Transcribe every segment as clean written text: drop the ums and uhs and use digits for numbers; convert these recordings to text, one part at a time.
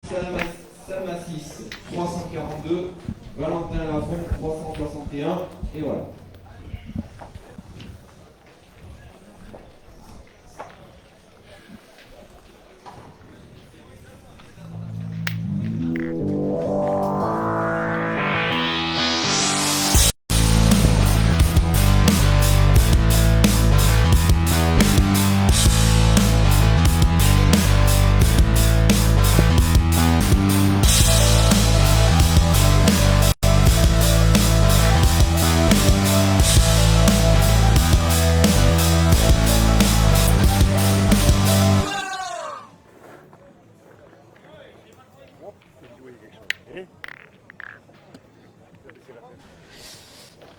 Sam Assis 342, Valentin Lafont 361, et voilà.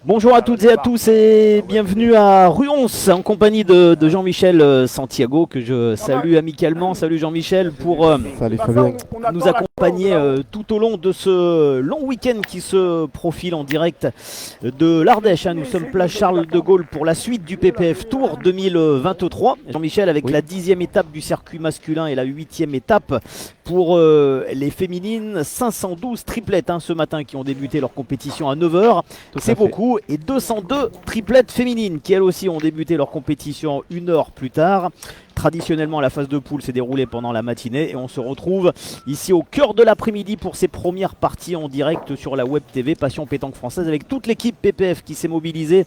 Bonjour à toutes et à tous et bienvenue à Ruons en compagnie de Jean-Michel Santiago que je salue amicalement. Salut Jean-Michel pour nous accompagner tout au long de ce long week-end qui se profile en direct de l'Ardèche. Nous sommes place Charles de Gaulle pour la suite du PPF Tour 2023. Jean-Michel avec la 10e étape du circuit masculin et la 8e étape pour les féminines. 512 triplettes ce matin qui ont débuté leur compétition à 9h. C'est beaucoup. Et 202 triplettes féminines qui elles aussi ont débuté leur compétition 1 heure plus tard. Traditionnellement, la phase de poule s'est déroulée pendant la matinée et on se retrouve ici au cœur de l'après-midi pour ces premières parties en direct sur la Web TV Passion Pétanque Française avec toute l'équipe PPF qui s'est mobilisée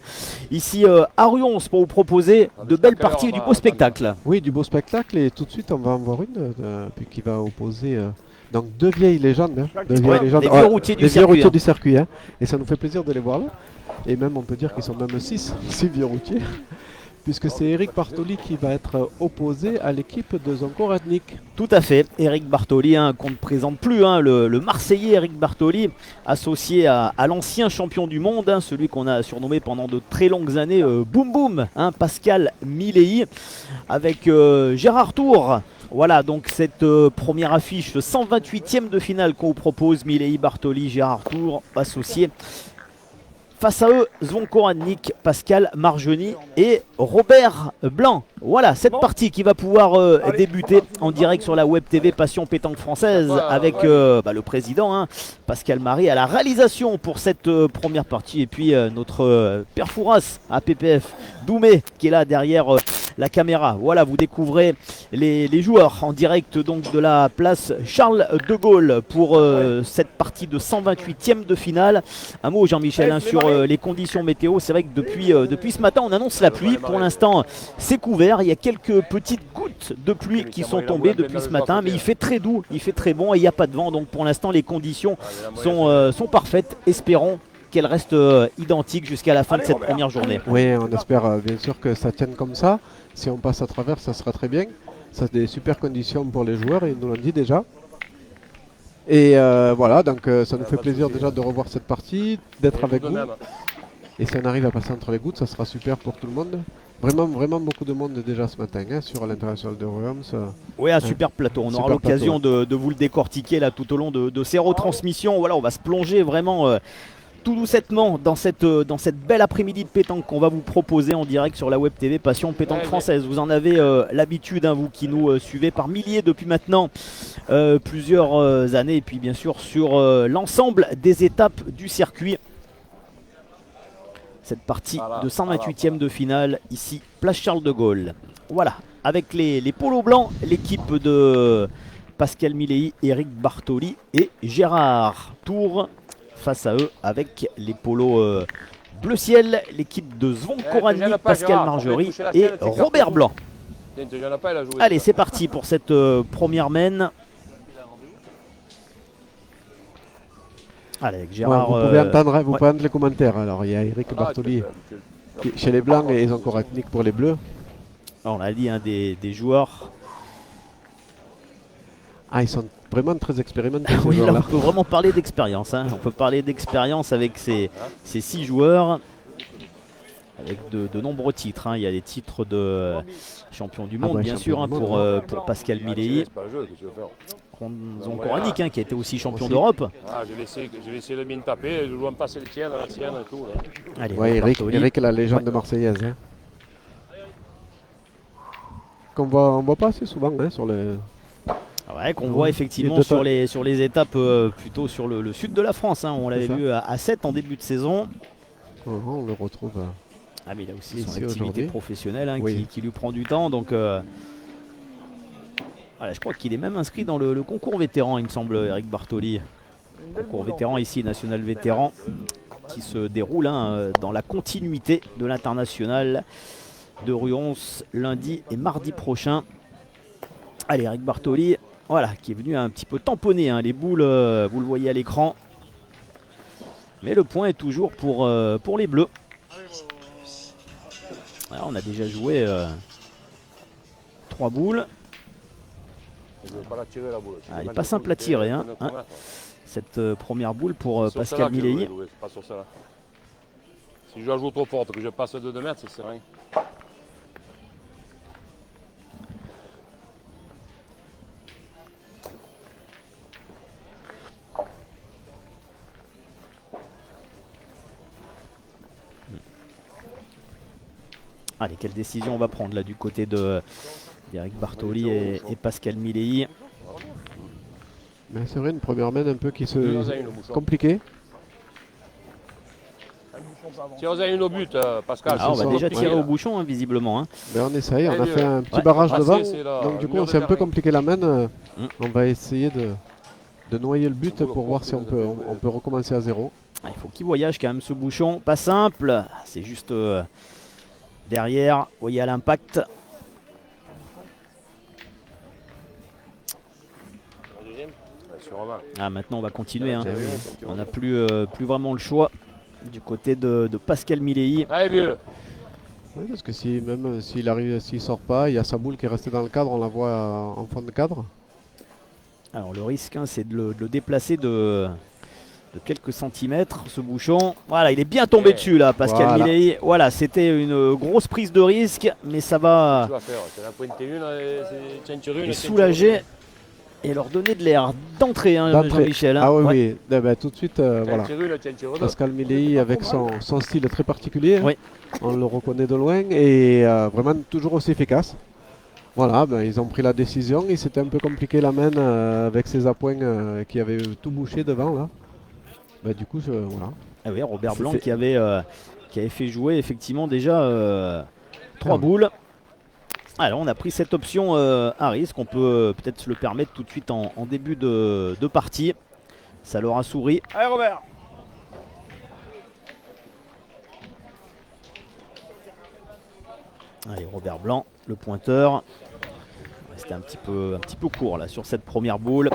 ici à Ruons pour vous proposer de belles parties et du beau spectacle. Oui, du beau spectacle et tout de suite on va en voir une qui va opposer donc deux vieilles légendes, des vieux routiers du circuit. Et ça nous fait plaisir de les voir là. Et même on peut dire qu'ils sont même 6 vieux routiers. Puisque c'est Eric Bartoli qui va être opposé à l'équipe de Zonko Radnik. Tout à fait, Eric Bartoli, qu'on ne présente plus, le Marseillais Eric Bartoli, associé à l'ancien champion du monde, celui qu'on a surnommé pendant de très longues années Boum Boum, Pascal Milei, avec Gérard Tour. Voilà donc cette première affiche, le 128e de finale qu'on vous propose, Milei, Bartoli, Gérard Tour, associé. Face à eux, Zvonko Radnik, Pascal Margeny et Robert Blanc. Voilà, cette partie qui va pouvoir débuter en direct sur la Web TV Passion Pétanque Française avec le président, Pascal Marie, à la réalisation pour cette première partie. Et puis notre père Fouras à PPF, Doumé, qui est là derrière la caméra. Voilà, vous découvrez les joueurs en direct donc de la place Charles de Gaulle pour cette partie de 128e de finale. Un mot Jean-Michel sur les conditions météo. C'est vrai que depuis ce matin on annonce la pluie. Pour l'instant c'est couvert, il y a quelques petites gouttes de pluie qui sont tombées depuis ce matin, mais il fait très doux, il fait très bon et il n'y a pas de vent, donc pour l'instant les conditions sont parfaites. Espérons qu'elle reste identique jusqu'à la fin de cette première journée. Oui, on espère bien sûr que ça tienne comme ça. Si on passe à travers, ça sera très bien. Ça c'est des super conditions pour les joueurs, ils nous l'ont dit déjà. Et voilà, donc ça nous fait plaisir déjà de revoir cette partie, d'être avec vous. Et si on arrive à passer entre les gouttes, ça sera super pour tout le monde. Vraiment beaucoup de monde déjà ce matin sur l'international de Ruons. Oui, un super plateau. On aura l'occasion de vous le décortiquer là tout au long de ces retransmissions. Voilà, on va se plonger vraiment tout doucettement dans cette belle après-midi de pétanque qu'on va vous proposer en direct sur la Web TV Passion Pétanque Française. Vous en avez l'habitude, vous qui nous suivez par milliers depuis maintenant plusieurs années. Et puis bien sûr sur l'ensemble des étapes du circuit. Cette partie de 128e de finale ici, place Charles de Gaulle. Voilà, avec les polos blancs, l'équipe de Pascal Milei, Eric Bartoli et Gérard Tour. Face à eux avec les polos bleu ciel, l'équipe de Zvonko Radnik, Pascal Margeny et Robert Blanc. Allez, c'est parti pour cette première mène. Allez, avec Gérard, vous pouvez entendre les commentaires. Alors il y a Eric Bartoli chez les blancs et Zvonko Radnik pour les bleus. Alors, on a dit des joueurs. Ils sont vraiment très expérimentés. Oui, là, on peut vraiment parler d'expérience. On peut parler d'expérience avec ces 6 joueurs. Avec de nombreux titres. Il y a des titres de champion du monde, bien sûr, pour Pascal Milei. Zvonko Radnik qui a été aussi champion d'Europe. J'ai laissé le mien taper, je dois me passer le tien, la sienne et tout. Là. Allez, Eric, la légende marseillaise. Qu'on voit pas assez souvent sur le... Ouais, qu'on voit effectivement Et sur les étapes plutôt sur le sud de la France. Hein. On l'avait ça. vu à 7 en début de saison. On le retrouve. Ah mais il a aussi Ici, son activité aujourd'hui. professionnelle hein, Oui. qui lui prend du temps. Donc voilà, je crois qu'il est même inscrit dans le concours vétéran, il me semble, Eric Bartoli. Concours vétéran ici, national vétéran, qui se déroule hein, dans la continuité de l'international de Ruons lundi et mardi prochain. Allez, Eric Bartoli, voilà, qui est venu un petit peu tamponner hein, les boules, vous le voyez à l'écran. Mais le point est toujours pour les Bleus. Alors, on a déjà joué 3 boules. Je ne veux pas la tirer la boule. Ah, elle n'est pas simple à tirer, hein, cette première boule pour Pascal Milei. Pas sur celle-là. Si je la joue trop forte, que je passe de 2 mètres, ça sert à rien. Allez, quelle décision on va prendre là du côté d'Eric Bartoli et Pascal Milei. Mais c'est vrai, une première main un peu qui se 2-1 le bouchon. compliquée. Tirez à une au but, Pascal. Ah, on va ça. déjà tirer Ouais. au bouchon hein, visiblement. Hein. Mais on essaye, on a Allez, fait un petit ouais. barrage Passer, devant. c'est là, Donc du le coup, mur c'est un de peu derrière. compliqué la main. Mm. On va essayer de noyer le but pour voir si on peut recommencer à 0. Ah, il faut qu'il voyage quand même ce bouchon. Pas simple. C'est juste derrière. Vous voyez à l'impact. Sur Romain. Ah, maintenant on va continuer. Hein. Tiens, On n'a plus vraiment le choix du côté de Pascal Milei. Allez, vieux. Oui, parce que si, même s'il arrive, s'il sort pas, il y a sa boule qui est restée dans le cadre, on la voit en fond de cadre. Alors le risque hein, c'est de le déplacer de quelques centimètres ce bouchon. Voilà, il est bien tombé Ouais. dessus là, Pascal Voilà. Milei. Voilà, c'était une grosse prise de risque, mais ça va Tu vas faire. C'est la pointe une, c'est ceinture une. les ceinture soulager et leur donner de l'air d'entrée, hein, D'entrée. Jean-Michel. hein. Ah oui, Ouais. oui. Eh ben, tout de suite, une. voilà. Ceinture une, ceinture deux. Pascal Milei avec son style très particulier. Oui. On le reconnaît de loin et vraiment toujours aussi efficace. Voilà, ben, ils ont pris la décision. Il s'était un peu compliqué la main avec ses appoints qui avaient tout bouché devant là. Ben, du coup, voilà. Ah oui, Robert C'est Blanc fait. qui avait fait jouer effectivement déjà 3 Ah. boules. Alors on a pris cette option à risque, on peut peut-être se le permettre tout de suite en début de partie. Ça leur a souri. Allez, Robert. Allez, Robert Blanc, le pointeur. C'était un petit peu court là sur cette première boule.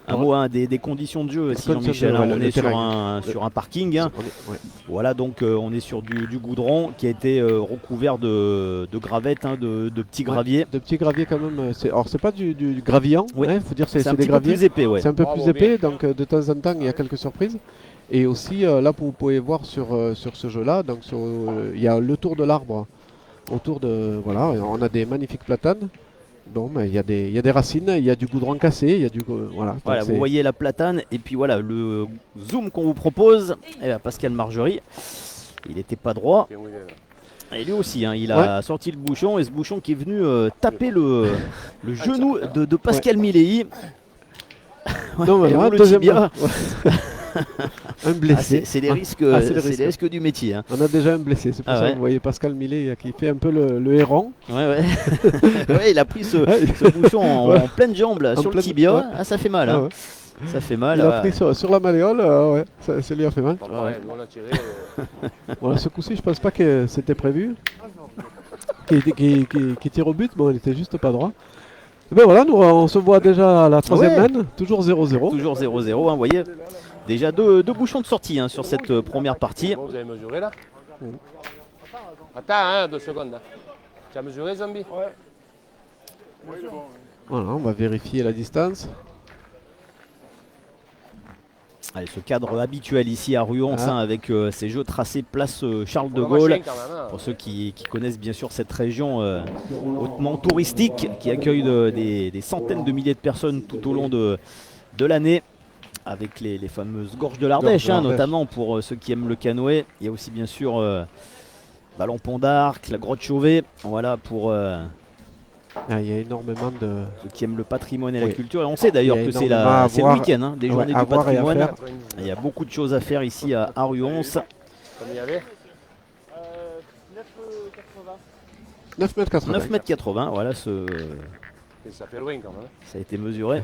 Un Ouais. mot hein, des conditions de jeu, si conditions de Jean-Michel, jeu, hein, ouais, on le est sur terrain. un parking. hein. Ouais. Voilà, donc on est sur du goudron qui a été recouvert de gravettes, hein, de petits graviers. De petits graviers quand même. Alors c'est pas du gravillant. Oui. Faut dire C'est un des petit peu graviers. plus épais, ouais. C'est un peu Bravo, plus épais, donc de temps en temps il y a quelques surprises. Et aussi là vous pouvez voir sur ce jeu-là, donc il y a le tour de l'arbre autour de voilà, on a des magnifiques platanes. Bon, mais il y a des racines, il y a du goudron cassé, il y a du voilà. donc Voilà, c'est- vous voyez la platane et puis voilà le zoom qu'on vous propose. Eh ben, Pascal Margerie, il n'était pas droit. Tiens, oui, là. Et lui aussi, hein, il a sorti le bouchon et ce bouchon qui est venu taper le genou de Pascal Milei. Non, Et voilà, le deuxième tibia. un Ah, blessé. c'est les risques, c'est les c'est risques. les risques du métier. hein. On a déjà un blessé, c'est pour Ah ça ouais. que vous voyez Pascal Milei qui fait un peu le héron. Ouais, ouais. Ouais, il a pris ce Ouais. bouchon en, Ouais. en pleine jambe là, En sur le pleine- tibia. ouais. Ah, ça fait mal. Ah hein. ouais. Ça fait mal. Il a pris sur la malléole, ouais, ça lui a fait mal. Pas pareil, nous, on a tiré. Voilà, ce coup-ci, je pense pas que c'était prévu. Qui tire au but, bon, il était juste pas droit. Mais voilà, nous on se voit déjà à la troisième Ouais. main, toujours 0-0. Toujours 0-0, hein, vous voyez. Déjà deux bouchons de sortie hein, sur cette première partie. Bon, vous avez mesuré là Oui. Attends, hein, 2 secondes. hein. Tu as mesuré, Zombie Voilà, on va vérifier la distance. Allez, ce cadre habituel ici à Ruons Ah. hein, avec ces jeux tracés place Charles de On a Gaulle. machine, quand même, hein. Pour ceux qui connaissent bien sûr cette région hautement touristique qui accueille des centaines de milliers de personnes tout au long de l'année. Avec les fameuses gorges de l'Ardèche, Gorges de hein, l'Ardèche. notamment pour ceux qui aiment le canoë. Il y a aussi bien sûr Ballon Pont d'Arc, la grotte Chauvet. Voilà pour Ah, il y a énormément de. Ceux qui aiment le patrimoine et la Oui. culture. Et on sait d'ailleurs Il y a que c'est énormément à le voir. week-end hein, des Ouais, journées à du voir et à patrimoine. faire. Il y a beaucoup de choses à faire ici à Ruons. Combien il y avait 9,80 m. 9,80 m, voilà, Et ça fait loin quand même. ça a été mesuré.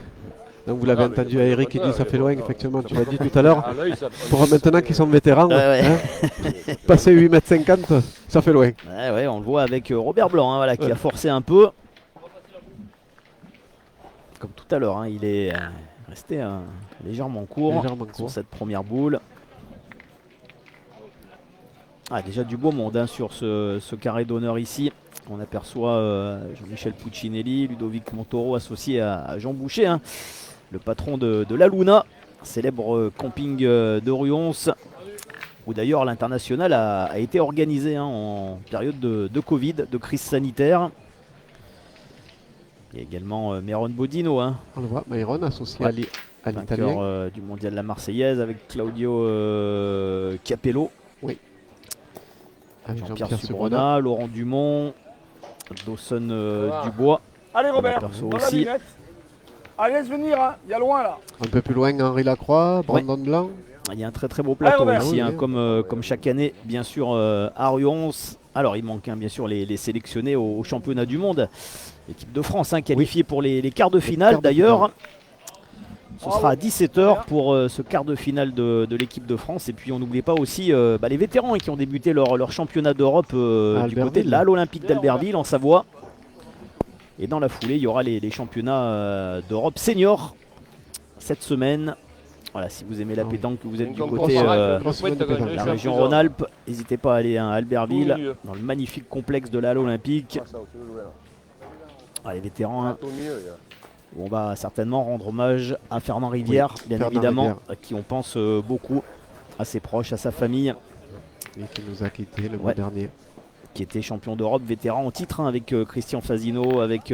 Donc vous l'avez Ah, mais entendu il y a à pas de Eric qui dit bonheur, ça il y a fait pas loin, de effectivement, bonheur. tu l'as dit tout à l'heure. À l'œil, ça- Pour maintenant qu'ils sont vétérans, Ouais, ouais. hein, passer 8,50 m, ça fait loin. Ouais, ouais, on le voit avec Robert Blanc hein, voilà, qui Ouais. a forcé un peu. Comme tout à l'heure, hein, il est resté légèrement court Légèrement sur court. cette première boule. Ah, déjà du beau monde hein, sur ce carré d'honneur ici. On aperçoit Jean-Michel Puccinelli, Ludovic Montoro associé à Jean Boucher, hein, le patron de la Luna, célèbre camping de Ruons, où d'ailleurs l'international a été organisé hein, en période de Covid, de crise sanitaire. Il y a également Méron Bodino, hein, On le voit, Myron associé Ouais. à vainqueur l'italien. du mondial de la Marseillaise, avec Claudio Capello, Avec Jean-Pierre Jean-Pierre Subrona. Subrona, Laurent Dumont, Dawson Voilà. Dubois. Allez On Robert, aperçoit dans la aussi. lunette. Allez, laisse venir, hein. Il y a loin là. Un peu plus loin, Henri Lacroix, Brandon Blanc. Il y a un très très beau plateau Robert. ici, Oui, hein, oui. comme chaque année, bien sûr, à Ruons. Alors, il manque hein, bien sûr les sélectionnés au championnat du monde. L'équipe de France hein, qualifiée pour les quarts de finale quarts de d'ailleurs. Ce Bravo. sera à 17h pour ce quart de finale de l'équipe de France. Et puis on n'oublie pas aussi les vétérans hein, qui ont débuté leur championnat d'Europe du côté de la Halle Olympique d'Albertville en Savoie. Et dans la foulée, il y aura les championnats d'Europe senior cette semaine. Voilà, si vous aimez la pétanque, que vous êtes Une du grosse côté soirée, grosse pointe semaine de gagner, pétanque. la je suis région en prison. Rhône-Alpes, n'hésitez pas à aller à Tout Albertville, au milieu. dans le magnifique complexe de la Halle Olympique. Ah, ça, au milieu, là. Ah, les vétérans, hein, Tout au milieu, il y a- où on va certainement rendre hommage à Fernand Rivière, bien Fernand évidemment, Rivière. à qui on pense beaucoup, à ses proches, à sa famille, Et qui nous a quittés le mois Ouais. dernier. qui était champion d'Europe, vétéran en titre hein, avec Christian Fasino, avec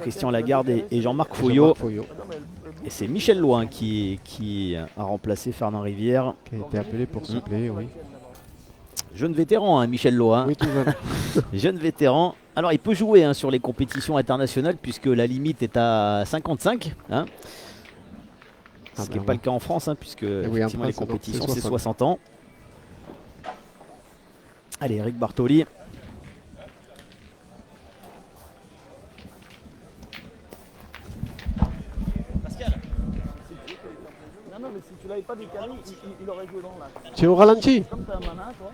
Christian Lagarde et Jean-Marc Foyot. Jean-Marc Foyot, Et c'est Michel Loin qui a remplacé Fernand Rivière. qui a été appelé pour suppléer, oui. Jeune vétéran, hein, Michel Loin. Oui, tout jeune. Jeune vétéran. Alors il peut jouer hein, sur les compétitions internationales puisque la limite est à 55. Hein. Ce Ah qui ben n'est pas ouais. le cas en France, hein, puisque effectivement, les France, non, compétitions c'est c'est 60. 60 ans. Allez, Eric Bartoli. Non, non, mais si tu l'avais pas décalé, il aurait joué dans là. Tu es au ralenti. Comme t'as un malin, toi.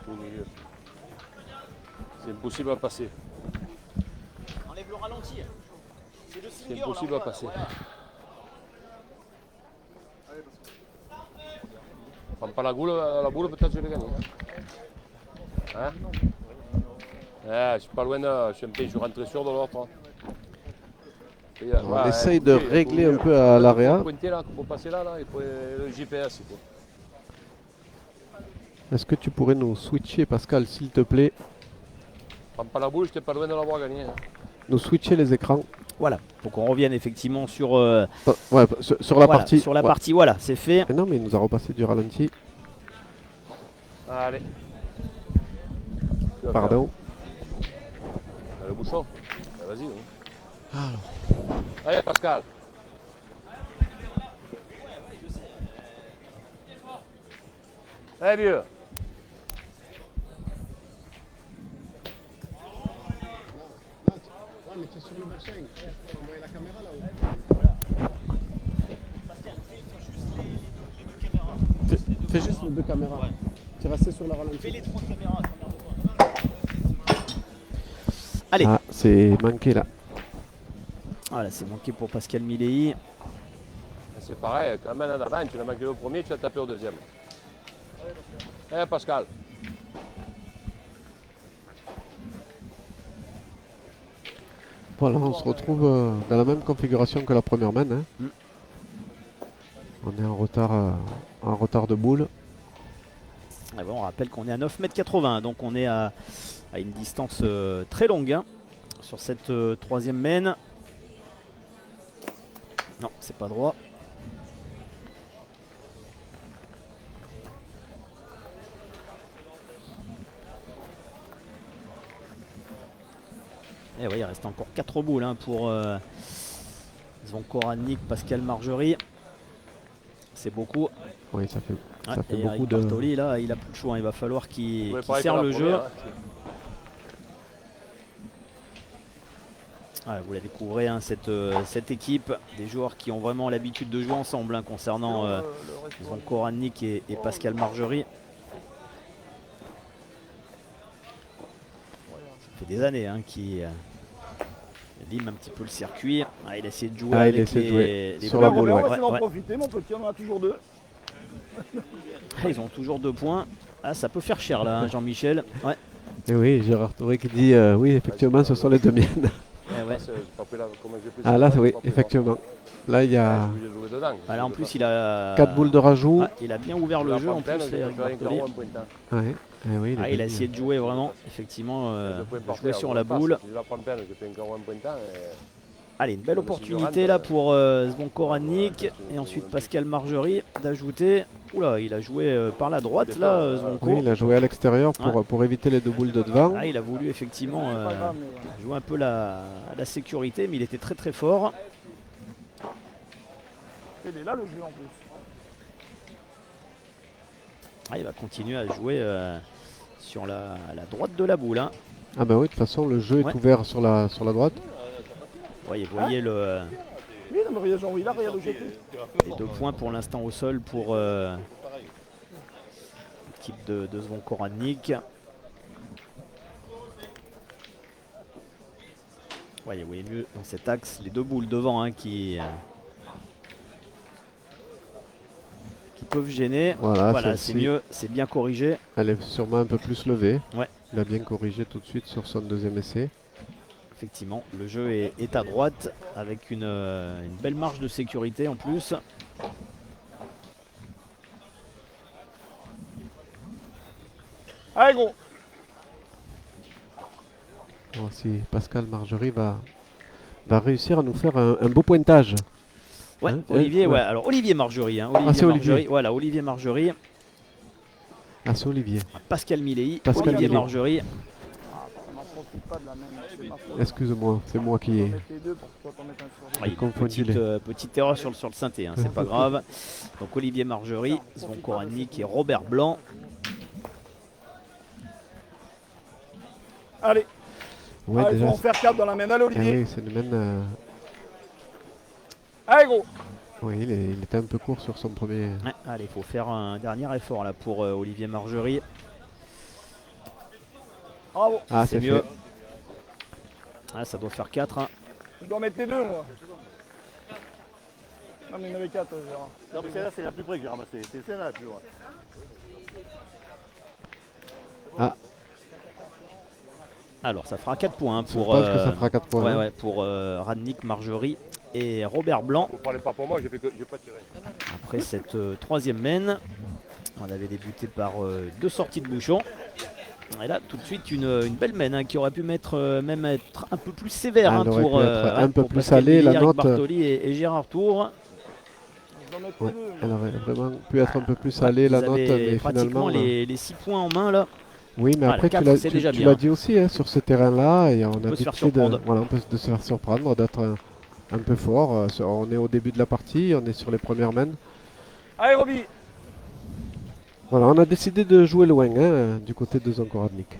tout au milieu. C'est impossible à passer. Enlève le ralenti. C'est le C'est impossible à passer. Prends pas la boule, peut-être je vais gagner. Hein je suis pas loin, je suis rentré sûr de l'autre. On essaye de régler un peu à l'area. Pointer là, pour passer là, il faut le GPS. il faut. Est-ce que tu pourrais nous switcher, Pascal, s'il te plaît? Prends pas la boule, j'étais pas loin de l'avoir gagné. Nous switcher les écrans. Voilà, pour qu'on revienne effectivement sur, Ouais, sur la voilà, partie. sur la ouais. partie. Voilà, c'est fait. Mais non, mais il nous a repassé du ralenti. Allez. Tu vas Pardon. faire le bouchon. Ah, vas-y. Allez, Pascal. Allez, vieux. Fais juste les deux caméras. Tu restes sur la ralenti. Allez, Ah, c'est manqué là. voilà, c'est manqué pour Pascal Milei. C'est pareil, quand même, d'avant, tu l'as manqué le premier, tu as tapé au deuxième. Allez, Pascal. Voilà, on se retrouve dans la même configuration que la première main. Hein. Mm. On est en retard de boule. Ah bon, on rappelle qu'on est à 9,80 m, donc on est à une distance très longue hein, sur cette troisième main. Non, c'est pas droit. Et oui, il reste encore 4 boules hein, pour Zvonko Radnik, Pascal Margerie. C'est beaucoup. Oui, ça fait Ouais, et beaucoup Eric de. Bartoli, là, il a plus de choix. Il va falloir qu'il Ouais, pareil serre pour la le jeu. première, hein. Ouais, vous la découvrez, hein, cette équipe, des joueurs qui ont vraiment l'habitude de jouer ensemble hein, concernant Zvonko Radnik et Pascal Margerie. Ça fait des années hein, qu'il lime un petit peu le circuit. Ah, il a essayé de jouer Ah, il avec essaie de jouer les sur boules. la boule, On ouais. va essayer d'en Ouais. profiter, mon petit, on en a toujours 2. Ils ont toujours 2 points. Ah, ça peut faire cher là, hein, Jean-Michel. Ouais. Et oui, Gérard Touré qui dit oui, effectivement, ce sont les deux miennes. Eh ouais. J'ai pas pris comment j'ai pris Ah ça, là, j'ai oui, pas pris, effectivement. Là, il y moi. a J'ai joué dedans. Ah, là, en plus, il a 4 boules de rajout. Ah, il a bien ouvert le jeu en plus, Eric Bartoli. Ouais. Eh oui, Ah, il a bien essayé de jouer vraiment, effectivement, de jouer sur la boule. Si je la prends pleine, j'ai fait encore un point de temps. Allez, une belle Je me suis opportunité dit, là rentre, pour Zvonko Radnik et ensuite Pascal Margerie d'ajouter. Oula, il a joué par la droite là, Zvonko. Oui, il a joué à l'extérieur pour éviter les 2 boules de devant. Ah, il a voulu effectivement C'est pas grave, mais jouer un peu la sécurité, mais il était très très fort. il est là le jeu en plus. Ah, il va continuer à jouer sur la droite de la boule. Hein. Ah bah oui, de toute façon, le jeu Ouais. est ouvert sur la droite. Voyez le, Oui, non, mais regarde Jean-Louis, là, regarde le GP. les 2 points pour l'instant au sol pour l'équipe de Zvonko Radnik. Voyez mieux dans cet axe, les 2 boules devant hein, qui peuvent gêner. Voilà, Voilà, c'est celle-ci, mieux, c'est bien corrigé. elle est sûrement un peu plus levée. Ouais. Il a bien corrigé tout de suite sur son deuxième essai. Effectivement, le jeu est à droite avec une belle marge de sécurité en plus. Allez, gros. Voir si Pascal Margerie va réussir à nous faire un beau pointage. Ouais, Hein, Olivier, ouais. ouais. Alors Olivier Margerie, hein, c'est Olivier. Margerie. Voilà, Olivier Margerie, Ah, c'est Olivier. Pascal Milley, Pascal Olivier Milley. Margerie. Ah, on n'en profite pas de la même. C'est ma faute. Excuse-moi, c'est moi qui On ai. va mettre les 2 pour que toi t'en mettes un sur Ouais, J'ai confondu petite erreur sur le synthé, hein, c'est pas grave. Donc Olivier Margerie, Zvonko Radnik et Robert Blanc. Allez, Ouais, allez, déjà. faut en faire 4 dans la main. Allez, Ah Olivier. oui, c'est une main. Allez, gros. Oui, il était un peu court sur son premier. Ouais, allez, il faut faire un dernier effort là pour Olivier Margerie. Bravo. Ah, C'est c'est mieux. fait. Ah, ça doit faire 4. Hein. Je dois mettre les 2, moi. Non, mais il y en avait 4, Gérard. Non, mais celle-là, c'est la plus près que j'ai ramassée. C'est celle-là la plus loin. Alors, ça fera 4 points hein, Je pour, pense que ça fera 4 points. ouais, hein. ouais, pour Radnik, Margerie et Robert Blanc. Vous parlez pas pour moi, j'ai pas tiré. Après cette 3e main, on avait débuté par 2 sorties de bouchon. Et là, tout de suite, une belle main hein, qui aurait pu même être un peu plus sévère Ah, hein, elle aurait pour, pu être un peu pour plus Pascal salée, la Milley, Eric note. Bartoli et Gérard Tour. Je dois mettre Ouais, les 2. elle aurait vraiment pu être un peu plus salée, la Ils note, avaient mais pratiquement finalement. les 6 points en main là. Oui, mais Ah, après, la tu 4, c'est déjà tu bien. l'as dit aussi, hein, sur ce terrain-là, et on a peut se faire décidé surprendre. voilà, on peut se faire surprendre, d'être un peu fort. On est au début de la partie, on est sur les premières mains. Allez, Roby. Voilà, on a décidé de jouer loin hein, du côté de Zvonko Radnik.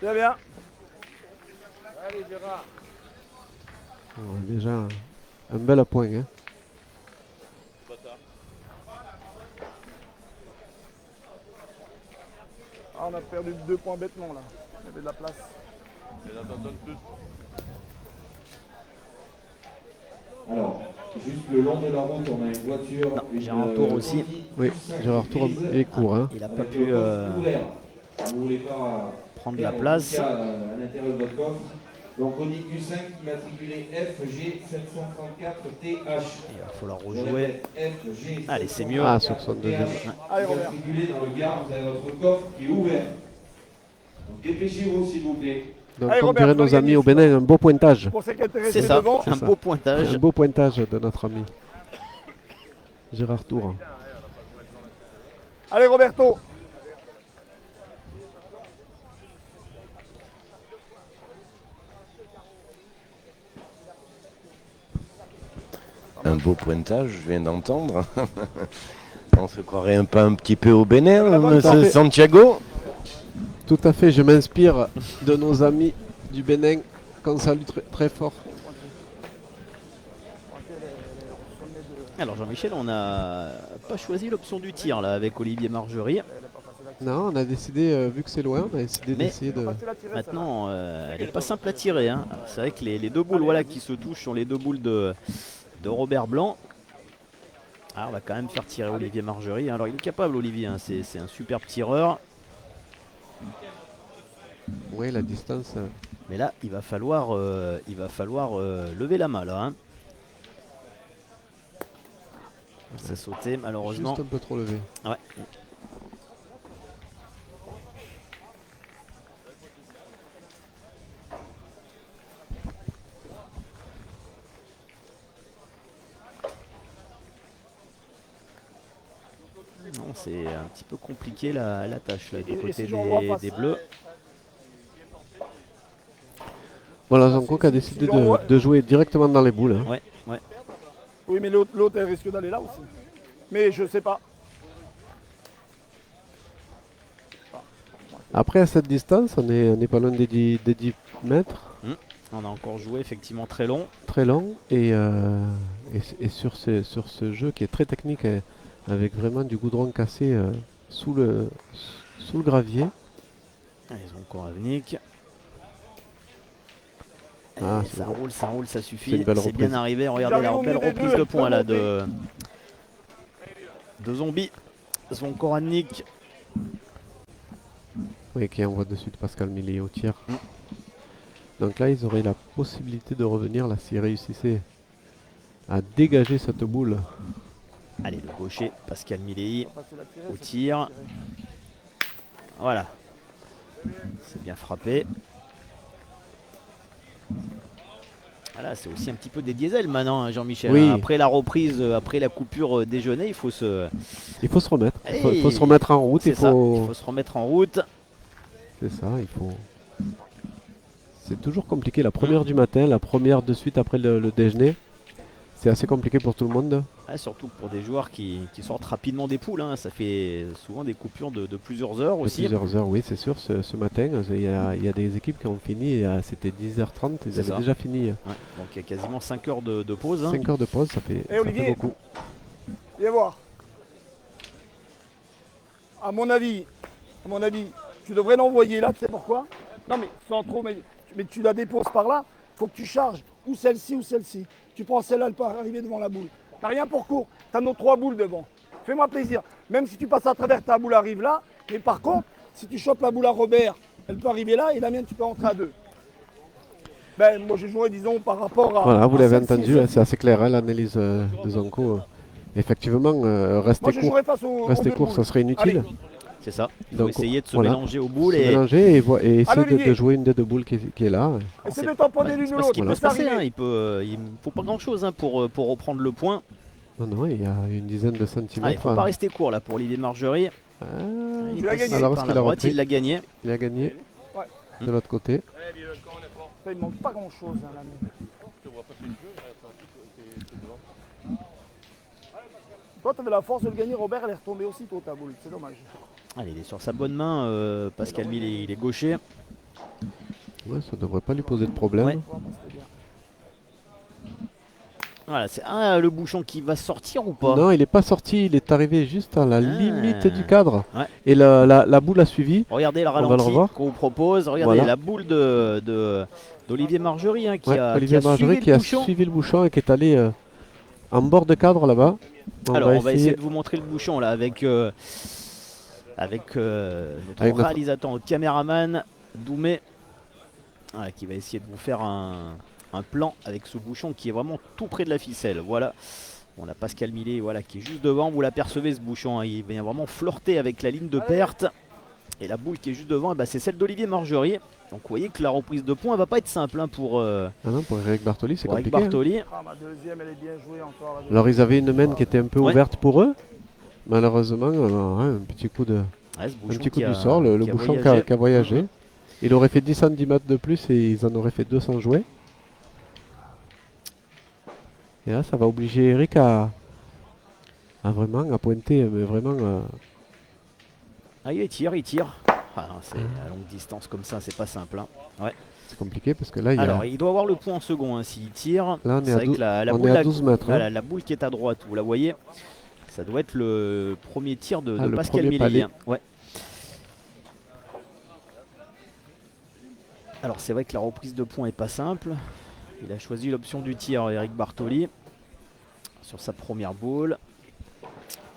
C'est bien. Allez, Gérard. On a déjà un bel appoint. Hein. Ah, on a perdu 2 points bêtement là. Il y avait de la place. Alors, juste le long de la route, on a une voiture. Non, une, Gérard Tour aussi. Audi Oui, Q5 Gérard Tour grise est court. Hein. Il n'a pas avec pu le coffre ouvert. Vous voulez pas prendre faire la un place. cas, à l'intérieur de votre coffre. Donc Audi Q5 immatriculé FG734TH. Il va falloir Je rejouer. répète, FG734 Allez, c'est mieux. Ah, sur son deuxième. Allez, Robert. Immatriculé dans le Gard, vous avez votre coffre qui est ouvert. Donc dépêchez-vous s'il vous plaît. Donc, Allez, comme Robert, diraient nos organise. amis au Bénin, un beau pointage. Pour ceux qui étaient C'est restés ça, devant. un ça. beau pointage. Un beau pointage de notre ami Gérard Tour. Allez Roberto. Un beau pointage, je viens d'entendre. On se croirait un petit peu au Bénin, monsieur Santiago. Tout à fait, je m'inspire de nos amis du Bénin qu'on salue très fort. Alors Jean-Michel, on n'a pas choisi l'option du tir là avec Olivier Margerie. Non, on a décidé, vu que c'est loin, on a décidé d'essayer de... Maintenant, elle n'est pas simple à tirer. Hein. C'est vrai que les deux boules voilà, qui se touchent sont les deux boules de Robert Blanc. Ah, on va quand même faire tirer Olivier Margerie. Alors il est capable Olivier, hein. C'est un superbe tireur. Oui, la distance... Mais là, il va falloir lever la main là. Hein. Ça sauté malheureusement. Juste un peu trop levé. Ouais. Non, c'est un petit peu compliqué la tâche là, du côté des Bleus. Voilà, Zanko qui a décidé de jouer directement dans les boules. Hein. Ouais, ouais. Oui, mais l'autre elle risque d'aller là aussi. Mais je sais pas. Après, à cette distance, on n'est pas loin des 10 mètres. On a encore joué effectivement très long. Très long. Et sur ce jeu qui est très technique, avec vraiment du goudron cassé sous le gravier. Ils ont encore Avnik. Ah, ça roule, ça C'est suffit. une belle C'est bien reprise. arrivé. Regardez la belle reprise de points là de Zombie. Zvonkoranik. Oui, qui envoie de suite Pascal Millet au tir. Donc là, ils auraient la possibilité de revenir là s'ils réussissaient à dégager cette boule. Allez, le gaucher, Pascal Millet au tir. Voilà. C'est bien frappé. Voilà, c'est aussi un petit peu des diesels maintenant, hein, Jean-Michel. Oui. Hein. Après la reprise, après la coupure déjeuner, il faut se remettre. Il faut se remettre en route. Il faut se remettre en route. C'est ça, il faut. C'est toujours compliqué. La première du matin, la première de suite après le déjeuner. C'est assez compliqué pour tout le monde. Ah, surtout pour des joueurs qui sortent rapidement des poules. Hein. Ça fait souvent des coupures de plusieurs heures aussi. Plusieurs heures, oui, c'est sûr. Ce matin, il y a des équipes qui ont fini. C'était 10h30, ils avaient déjà fini. Ouais. Donc il y a quasiment 5 heures de pause. Hein. 5 heures de pause, ça fait beaucoup. Viens voir. À mon avis, tu devrais l'envoyer là, tu sais pourquoi? Non mais sans trop, mais tu la déposes par là, faut que tu charges ou celle-ci ou celle-ci. Tu prends celle-là, elle peut arriver devant la boule. T'as rien pour court, t'as nos 3 boules devant. Fais-moi plaisir. Même si tu passes à travers, ta boule arrive là, mais par contre, si tu chopes la boule à Robert, elle peut arriver là et la mienne, tu peux rentrer à 2. Ben, moi, je jouerais, disons, par rapport à... Voilà, vous l'avez celle-ci, entendu, c'est assez clair, hein, l'analyse de Zanko. Effectivement, rester court, ça serait inutile. Allez. C'est ça. Il Donc, faut essayer de se voilà. mélanger aux boules. Se mélanger et essayer de jouer une des deux boules qui est là. Essaye de tamponner l'une ou l'autre. Ce qui peut se passer, hein. Il ne faut pas grand-chose hein, pour reprendre le point. Non, il y a une dizaine de centimètres. Il ne faut pas rester court là pour Olivier Margerie. Il a gagné. Alors, Il l'a gagné. Il a gagné Ouais. de l'autre côté. Il ne manque pas grand-chose. Hein, toi, tu avais la force de le gagner, Robert, elle est retombée aussi, toi, ta boule. C'est dommage. Allez, il est sur sa bonne main. Pascal Millet, il est gaucher. Ouais, ça devrait pas lui poser de problème. Ouais. Voilà, c'est le bouchon qui va sortir ou pas? Non, il n'est pas sorti, il est arrivé juste à la limite du cadre. Ouais. Et la boule a suivi. Regardez le On va le ralenti revoir. qu'on vous propose. Regardez Voilà. la boule d'Olivier Margerie hein, qui a suivi le bouchon et qui est allé en bord de cadre là-bas. Alors, on va essayer de vous montrer le bouchon là avec notre réalisateur, notre caméraman Doumé, voilà, qui va essayer de vous faire un plan avec ce bouchon qui est vraiment tout près de la ficelle. Voilà, on a Pascal Millet voilà, qui est juste devant. Vous l'apercevez ce bouchon, hein, il vient vraiment flirter avec la ligne de perte. Et la boule qui est juste devant, c'est celle d'Olivier Margerie. Donc vous voyez que la reprise de points va pas être simple hein, pour Eric Bartoli, c'est compliqué. Bartoli. Ah, ma deuxième, elle est bien jouée encore. Alors ils avaient une main qui était un peu ouverte pour eux. Malheureusement, un petit coup, Ouais, ce un bouchon petit coup qui a- du sort, le qui a bouchon voyagé. qui a voyagé. Il aurait fait 10 cm de plus et ils en auraient fait 200 jouets. Et là, ça va obliger Eric à vraiment à pointer, mais vraiment. Ah, il tire. Ah, non, c'est à longue distance comme ça, c'est pas simple. Hein. C'est compliqué parce que là, il y a, Alors, il doit avoir le point en second hein, s'il tire. là, on est C'est à, vrai dou- que la on boule, est à 12 mètres. voilà, Hein. la boule qui est à droite, vous la voyez, ça doit être le premier tir de Le Pascal premier Mélier. palier. Hein. Ouais. Alors, c'est vrai que la reprise de point est pas simple. Il a choisi l'option du tir, Eric Bartoli, sur sa première boule.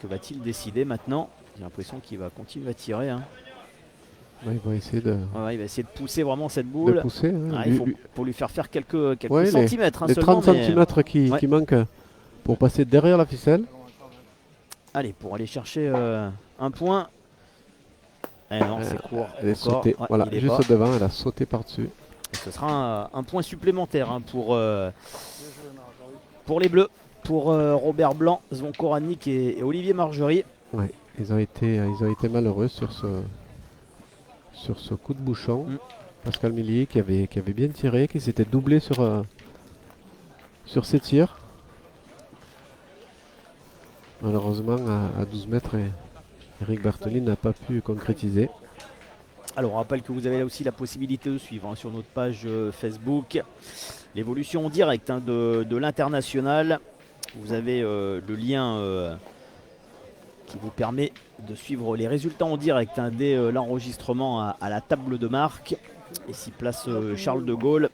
Que va-t-il décider maintenant? J'ai l'impression qu'il va continuer à tirer. Hein. Ouais, il va essayer de Ouais, il va essayer de pousser vraiment cette boule. pousser. Hein. Ah, il faut pour lui faire quelques Ouais, centimètres. Hein, les seulement, 30 mais- cm Ouais. qui manquent pour passer derrière la ficelle. Allez, pour aller chercher un point. Eh non, c'est court. Elle est encore. sautée. Ouais, Voilà, il est juste bas. devant, elle a sauté par-dessus. Et ce sera un point supplémentaire hein, pour les Bleus. Pour Robert Blanc, Zvonko Rannik et Olivier Margerie. Ouais, ils ont été malheureux sur ce coup de bouchon. Pascal Millier qui avait bien tiré, qui s'était doublé sur ses tirs. Malheureusement, à 12 mètres, Eric Bartoli n'a pas pu concrétiser. Alors on rappelle que vous avez là aussi la possibilité de suivre hein, sur notre page Facebook l'évolution en direct hein, de l'international. Vous avez le lien qui vous permet de suivre les résultats en direct hein, dès l'enregistrement à la table de marque. Ici place Charles de Gaulle.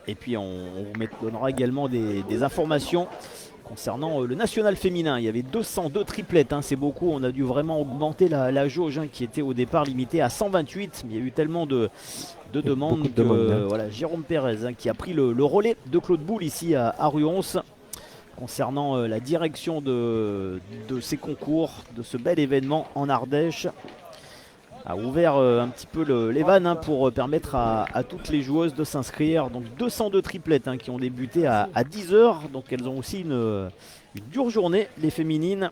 Et puis on vous donnera également des informations concernant le national féminin. Il y avait 202 triplettes, hein, c'est beaucoup. On a dû vraiment augmenter la jauge hein, qui était au départ limitée à 128. Mais il y a eu tellement de demandes beaucoup de que demandes, hein. voilà, Jérôme Pérez hein, qui a pris le relais de Claude Boulle ici à Ruons concernant la direction de ces concours, de ce bel événement en Ardèche. A ouvert un petit peu les vannes hein, pour permettre à toutes les joueuses de s'inscrire. Donc 202 triplettes hein, qui ont débuté à 10h. Donc elles ont aussi une dure journée, les féminines.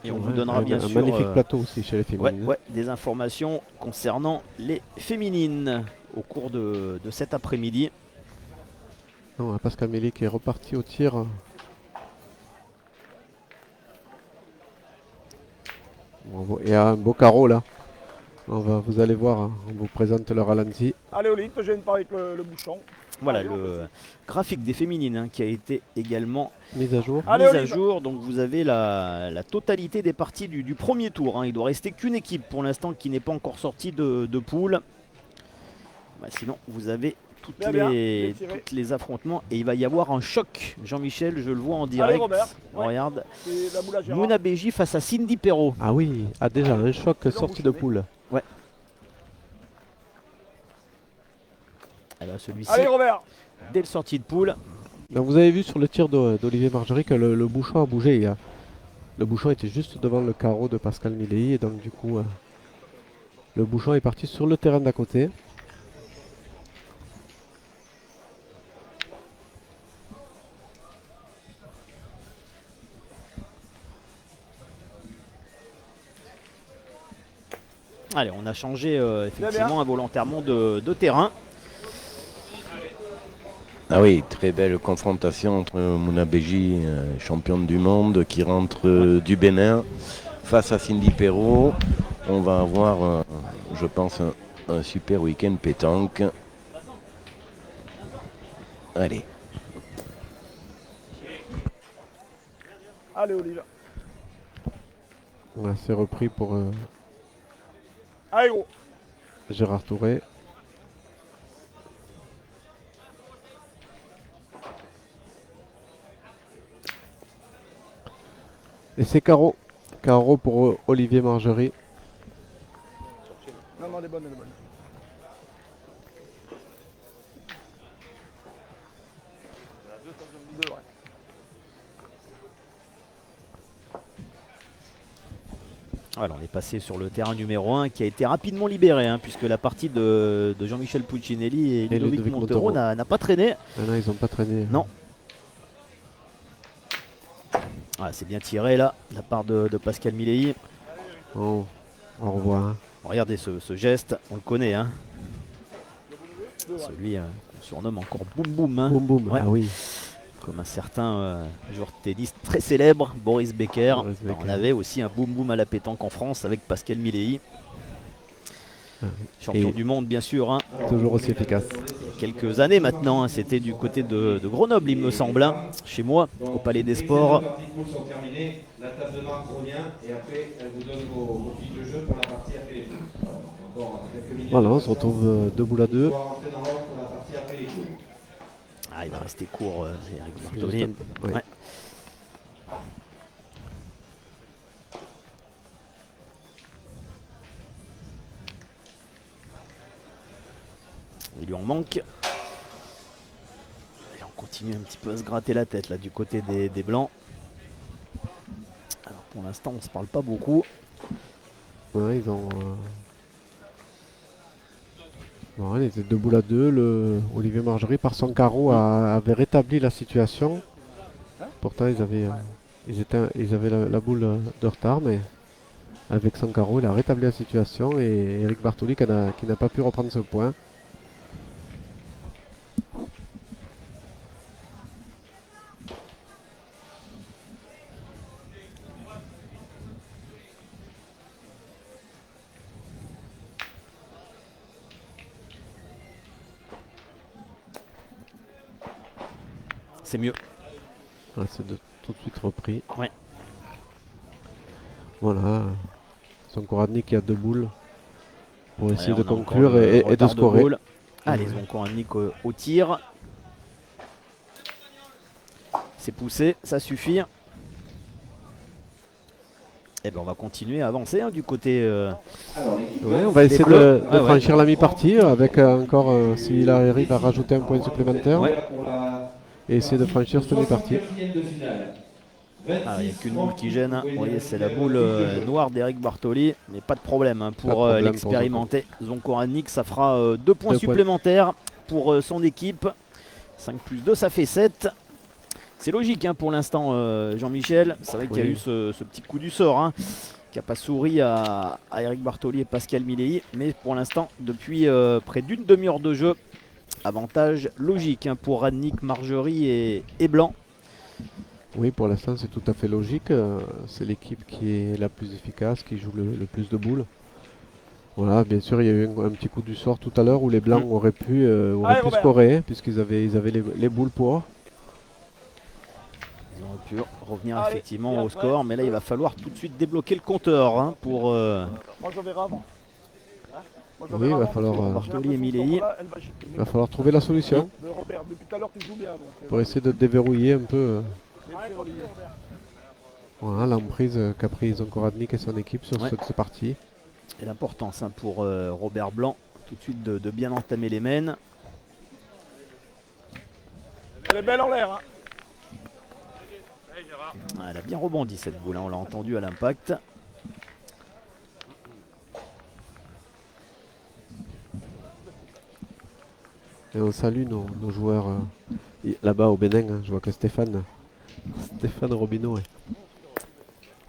Et on vous donnera bien un sûr magnifique plateau aussi chez les féminines. des informations concernant les féminines au cours de cet après-midi. Non, Pascal Mélier qui est reparti au tir. Il y a un beau carreau là. Vous allez voir, hein, on vous présente le ralenti. Allez, Oli, ne te gêne pas avec le bouchon. Voilà le graphique des féminines hein, qui a été également Mise à jour. Allez, mise à Olive. jour. Donc vous avez la totalité des parties du premier tour. Hein. Il doit rester qu'une équipe pour l'instant qui n'est pas encore sortie de poule. Bah, sinon vous avez toutes Bien, les affrontements et il va y avoir un choc. Jean-Michel, je le vois en direct. Allez, Robert. Ouais. Regarde. C'est la boule à Gérard. Mouna Beji face à Cindy Perrault. Ah oui, déjà un choc sorti de poule. Alors celui-ci, Allez, Robert. dès le sorti de poule. Donc vous avez vu sur le tir d'Olivier Margerie que le bouchon a bougé. Le bouchon était juste devant le carreau de Pascal Milley et donc du coup le bouchon est parti sur le terrain d'à côté. Allez, on a changé effectivement involontairement de terrain. Ah oui, très belle confrontation entre Mouna Beji, championne du monde, qui rentre du Bénin, face à Cindy Perrault. On va avoir, je pense, un super week-end pétanque. Allez. Allez, Olive. Voilà, c'est repris pour Allez, gros. Gérard Touré. Et c'est carreau. Carreau pour Olivier Margerie. Non, elle est bonne, elle est bonne. Deux, ouais. Voilà, on est passé sur le terrain numéro 1 qui a été rapidement libéré hein, puisque la partie de Jean-Michel Puccinelli et Ludovic Montero n'a pas traîné. Ah non, ils n'ont pas traîné. Non. Ah, c'est bien tiré là, de la part de Pascal Milei. Oh, au revoir. Regardez ce geste, on le connaît. Hein. Celui qu'on surnomme encore Boum Boum. Hein. Boum boum, Ouais. ah oui. Comme un certain joueur de tennis très célèbre, Boris Becker. Boris Becker. On avait aussi un Boum Boum à la pétanque en France avec Pascal Milei. Champion Et- du monde bien sûr. Hein. Toujours aussi efficace. Quelques années maintenant, hein. C'était du côté de Grenoble il me semble. Hein. Chez moi, au Palais des Sports. Les parties de poules sont terminées, la table de marque revient et après elle vous donne vos fiches de jeu pour la partie après les poules. Encore quelques minutes. Voilà, on se retrouve 2 boules à 2. Pour rentrer dans l'ordre pour la partie après les poules. Ah, il va rester court, Eric Bartoli. Oui. Ouais. Il lui en manque. Et on continue un petit peu à se gratter la tête là du côté des Blancs. Alors pour l'instant on se parle pas beaucoup. Ouais, ils ont. Bon, il était 2 boules à 2. Olivier Margerie, par son carreau, avait rétabli la situation. Pourtant, ils avaient la boule de retard, mais avec son carreau, il a rétabli la situation. Et Eric Bartoli qui n'a pas pu reprendre ce point. C'est mieux. Voilà, c'est tout de suite repris. Ouais. Voilà. Son Koradnik qui a 2 boules pour essayer Ouais, de on a encore conclure le et de retard scorer. boule. Allez, Zonkorannik au tir. C'est poussé, ça suffit. Et ben on va continuer à avancer hein, du côté. Ouais, on va essayer bleus. de Ouais, franchir la mi-partie avec encore, s'il arrive à rajouter un point supplémentaire, Ouais. et essayer de franchir cette mi-partie. Ah, il n'y a qu'une boule qui gêne. Vous voyez, c'est la boule noire d'Eric Bartoli. Mais pas de problème hein, Pas de pour problème l'expérimenter. Zonkorannik, ça fera 2 points Deux supplémentaires pour son équipe. 5 plus 2, ça fait 7. C'est logique hein, pour l'instant, Jean-Michel. C'est vrai qu'il y a Oui. eu ce petit coup du sort hein, qui n'a pas souri à Eric Bartoli et Pascal Milei. Mais pour l'instant, depuis près d'une demi-heure de jeu, avantage logique hein, pour Radnik, Margerie et Blanc. Oui, pour l'instant c'est tout à fait logique. C'est l'équipe qui est la plus efficace, qui joue le plus de boules. Voilà, bien sûr, il y a eu un petit coup du sort tout à l'heure où les Blancs auraient pu Robert. scorer, puisqu'ils avaient les boules pour. Ils auraient pu revenir Allez, effectivement bien au prêt. score, mais là il va falloir tout de suite débloquer le compteur hein, pour Moi je verrai avant. Moi, je Oui, verrai il va avant, falloir, parce que Bartoli j'ai et l'impression Milei. que là, elle va jeter. Il va falloir trouver la solution Robert, depuis tout à l'heure tu joues bien. Donc, pour essayer de déverrouiller un peu bien fait, Olivier. voilà, l'emprise qu'a pris Zonkoradnik et son équipe sur Ouais. cette partie. et l'importance hein, pour Robert Blanc tout de suite de bien entamer les mènes. Elle est belle en l'air. Hein. Ah, elle a bien rebondi cette boule, hein, on l'a entendu à l'impact. Et on salue nos joueurs là-bas au Bénin. Hein. Je vois que Stéphane Robineau